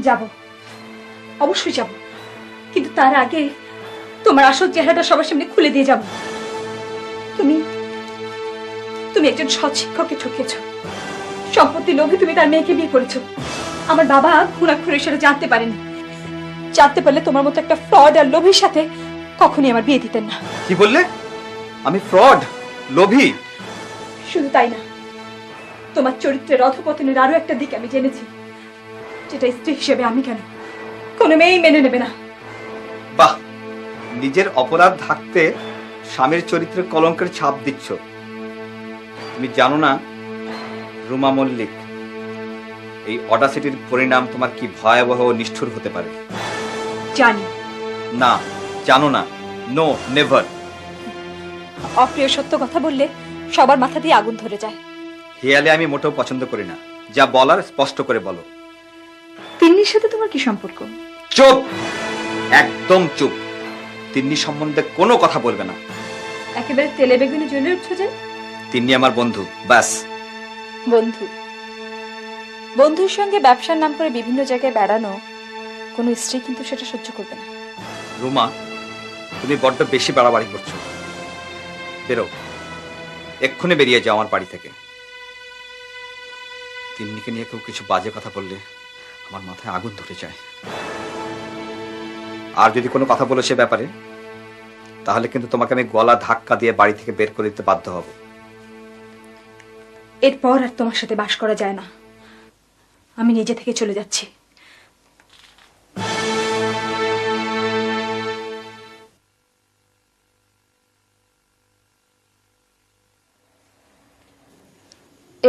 যাব, অবশ্যই যাব, কিন্তু তার আগে তোমার আসল চেহারাটা সবার সামনে খুলে দিয়ে যাব। তুমি তুমি একজন সৎ শিক্ষককে ঠকিয়েছ, সম্পত্তি লোভে তুমি তার মেয়েকে বিয়ে করেছো। আমার বাবা খুনাখুরি সেটা জানতে পারেনি, জানতে পারলে তোমার মতো একটা ফ্রড আর লোভীর সাথে কখনই আমার বিয়ে দিতেন না। কি বললে? আমি ফ্রড, লোভী? শুধু তাই না, তোমার চরিত্রের অধপতনের আরো একটা দিক আমি জেনেছি, যেটা স্ত্রী হিসেবে আমি কেন কোনো মেয়েই মেনে নেবে না। বাহ, নিজের অপরাধ ঢাকতে স্বামীর চরিত্রে কলঙ্কের ছাপ দিচ্ছ। তুমি জানো না রুমা মল্লিক, এই অডাসিটির পরিণাম তোমার কি ভয়াবহ ও নিষ্ঠুর হতে পারে? জানি না, জানো না। No, never. অপ্রিয় সত্য কথা বললে সবার মাথা দিয়ে আগুন ধরে যায়। হেয়ালে আমি মোটেও পছন্দ করি না। যা বলার স্পষ্ট করে বলো। তিন্নির সাথে তোমার কি সম্পর্ক? চুপ, একদম চুপ। তিন্নি সম্বন্ধে কোনো কথা বলবে না। একেবারে তেলে বেগুনে জ্বলে উঠছো যে। তিন্নি আমার বন্ধু, ব্যাস। বন্ধু? বন্ধুর সঙ্গে ব্যবসার নাম করে বিভিন্ন জায়গায় বেড়ানো কোনো স্ত্রী কিন্তু সেটা সহ্য করবে না। রুমা, তুমি বড্ড বেশি বাড়াবাড়ি করছো। বেরো, এক্ষুনি বেরিয়ে যাও আমার বাড়ি থেকে। তিন্নিকে নিয়ে কেউ কিছু বাজে কথা বললে আমার মাথায় আগুন ধরে যায়। আর যদি কোনো কথা বলো সে ব্যাপারে, তাহলে কিন্তু তোমাকে আমি গলা ধাক্কা দিয়ে বাড়ি থেকে বের করে দিতে বাধ্য হব। এরপর আর তোমার সাথে বাস করা যায় না। আমি নিজে থেকে চলে যাচ্ছি।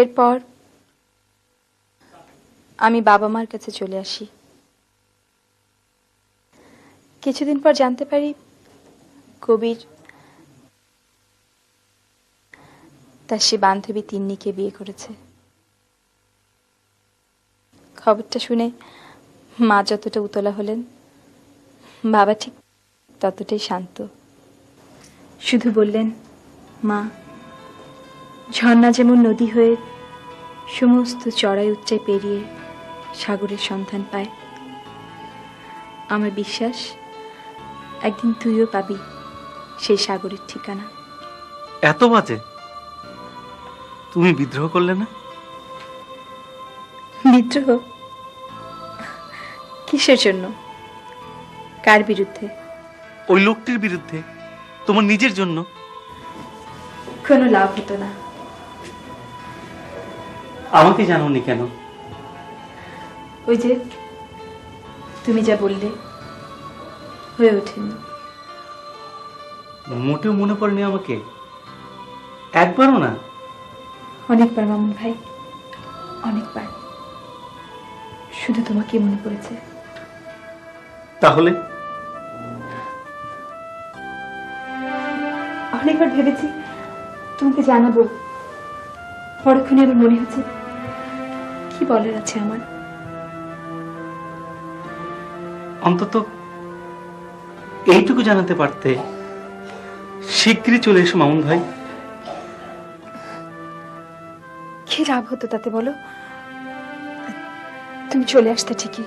এরপর আমি বাবা মার কাছে চলে আসি। কিছুদিন পর জানতে পারি কবির তার সে বান্ধবী তিন্নিকে বিয়ে করেছে। খবরটা শুনে মা যতটা উতলা হলেন, বাবা ঠিক ততটাই শান্ত। শুধু বললেন, মা, ঝর্ণা যেমন নদী হয়ে সমস্ত চড়াই উচ্চাই পেরিয়ে সাগরের সন্ধান পায়, আমার বিশ্বাস একদিন তুইও পাবি সেই সাগরের ঠিকানা। এত বাজে? তুমি বিদ্রোহ করলে না? বিদ্রোহ? কিসের জন্য? কার বিরুদ্ধে? ওই লোকটির বিরুদ্ধে, তোমার নিজের জন্য। কোনো লাভ হতো না। আমাকে জানোনি কেন? ওই যে তুমি যা বললে, হয়ে ওঠেনি। মোটেও মনে পড়েনি আমাকে? একবারও না? অনেকবার মামুন ভাই, অনেকবার। শুধু তোমাকে মনে পড়েছে। তাহলে অনেকবার ভেবেছি তোমাকে জানাবো, পরক্ষণে আবার মনে হচ্ছে কি বলার আছে আমার। অন্তত এইটুকু জানাতে পারতে, শিগগিরই চলে এসো মামুন ভাই। কি লাভ হতো তাতে বলো? তুমি চলে আসতে ঠিকই,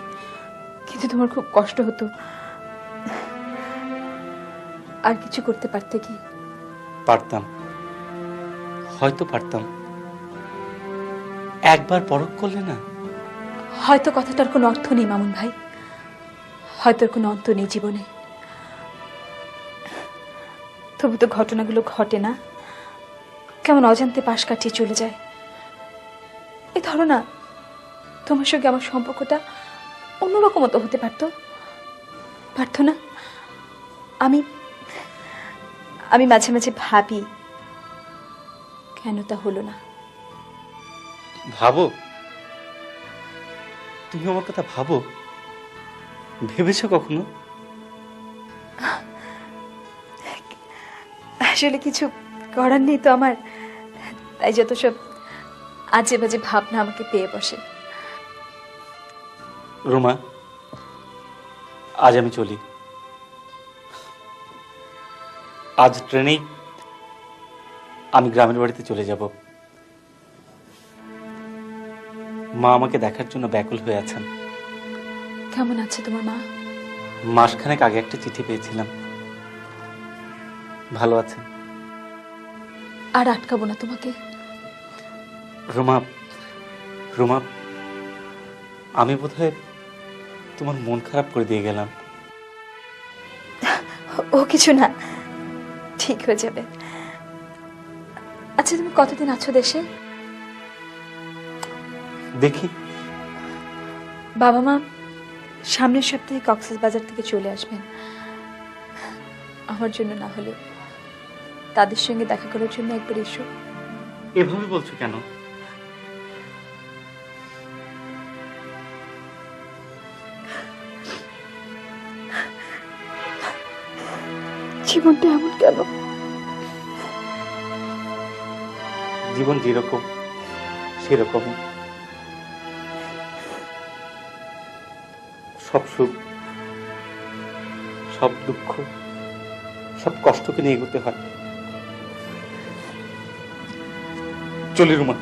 কিন্তু তোমার খুব কষ্ট হতো। আর কিছু করতে পারতে কি? পারতাম, হয়তো পারতাম। একবার পরখ করলে না। হয়তো কথাটার কোনো অর্থ নেই মামুন ভাই, হয়তো কোনো অন্ত নেই জীবনে। তবু তো ঘটনাগুলো ঘটে না, কেমন অজান্তে পাশ কাটিয়ে চলে যায়। এ ধরো না, তোমার সঙ্গে আমার সম্পর্কটা অন্যরকম তো হতে পারতো, পারতো না? আমি আমি মাঝে মাঝে ভাবি কেন তা হলো না। ভাবো? তুমি আমার কথা ভাবো? ভেবেছো কখনো? আসলে কিছু করার নেই তো আমার, তাই যত সব আজে বাজে ভাবনা আমাকে পেয়ে বসে। রোমা, আজ আমি চলি। আজ ট্রেনেই আমি গ্রামের বাড়িতে চলে যাব। মা আমাকে দেখার জন্য ব্যাকুল হয়ে আছেন। কেমন আছে তোমার মা? মাসখানেক আগে একটা চিঠি পেয়েছিলাম। ভালো আছেন। আর আটকাবো না তোমাকে। রুমা, রুমা, আমি বোধহয় তোমার মন খারাপ করে দিয়ে গেলাম। ও কিছু না, ঠিক হয়ে যাবে। আচ্ছা, তুমি কতদিন আছো দেশে? দেখি। বাবা মা সামনের সপ্তাহে কক্সবাজার থেকে চলে আসবেন। আমার জন্য না হলেও তাদের সঙ্গে দেখা করার জন্য একবার এসো। এভাবে বলছো কেন? জীবনটা এমন কেন? জীবন যেরকম সেরকমই। সব সুখ, সব দুঃখ, সব কষ্টকে নিয়ে এগোতে হয়। চলি রুমা।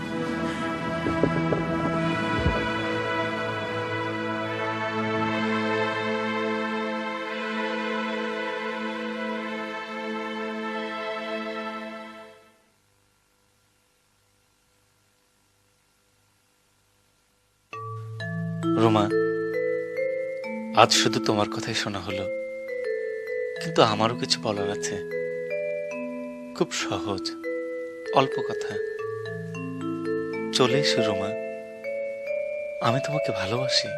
রুমা, আজ শুধু তোমার কথাই শোনা হলো, কিন্তু আমারও কিছু বলার আছে। খুব সহজ, অল্প কথা। চলে এসো রুমা, আমি তোমাকে ভালোবাসি।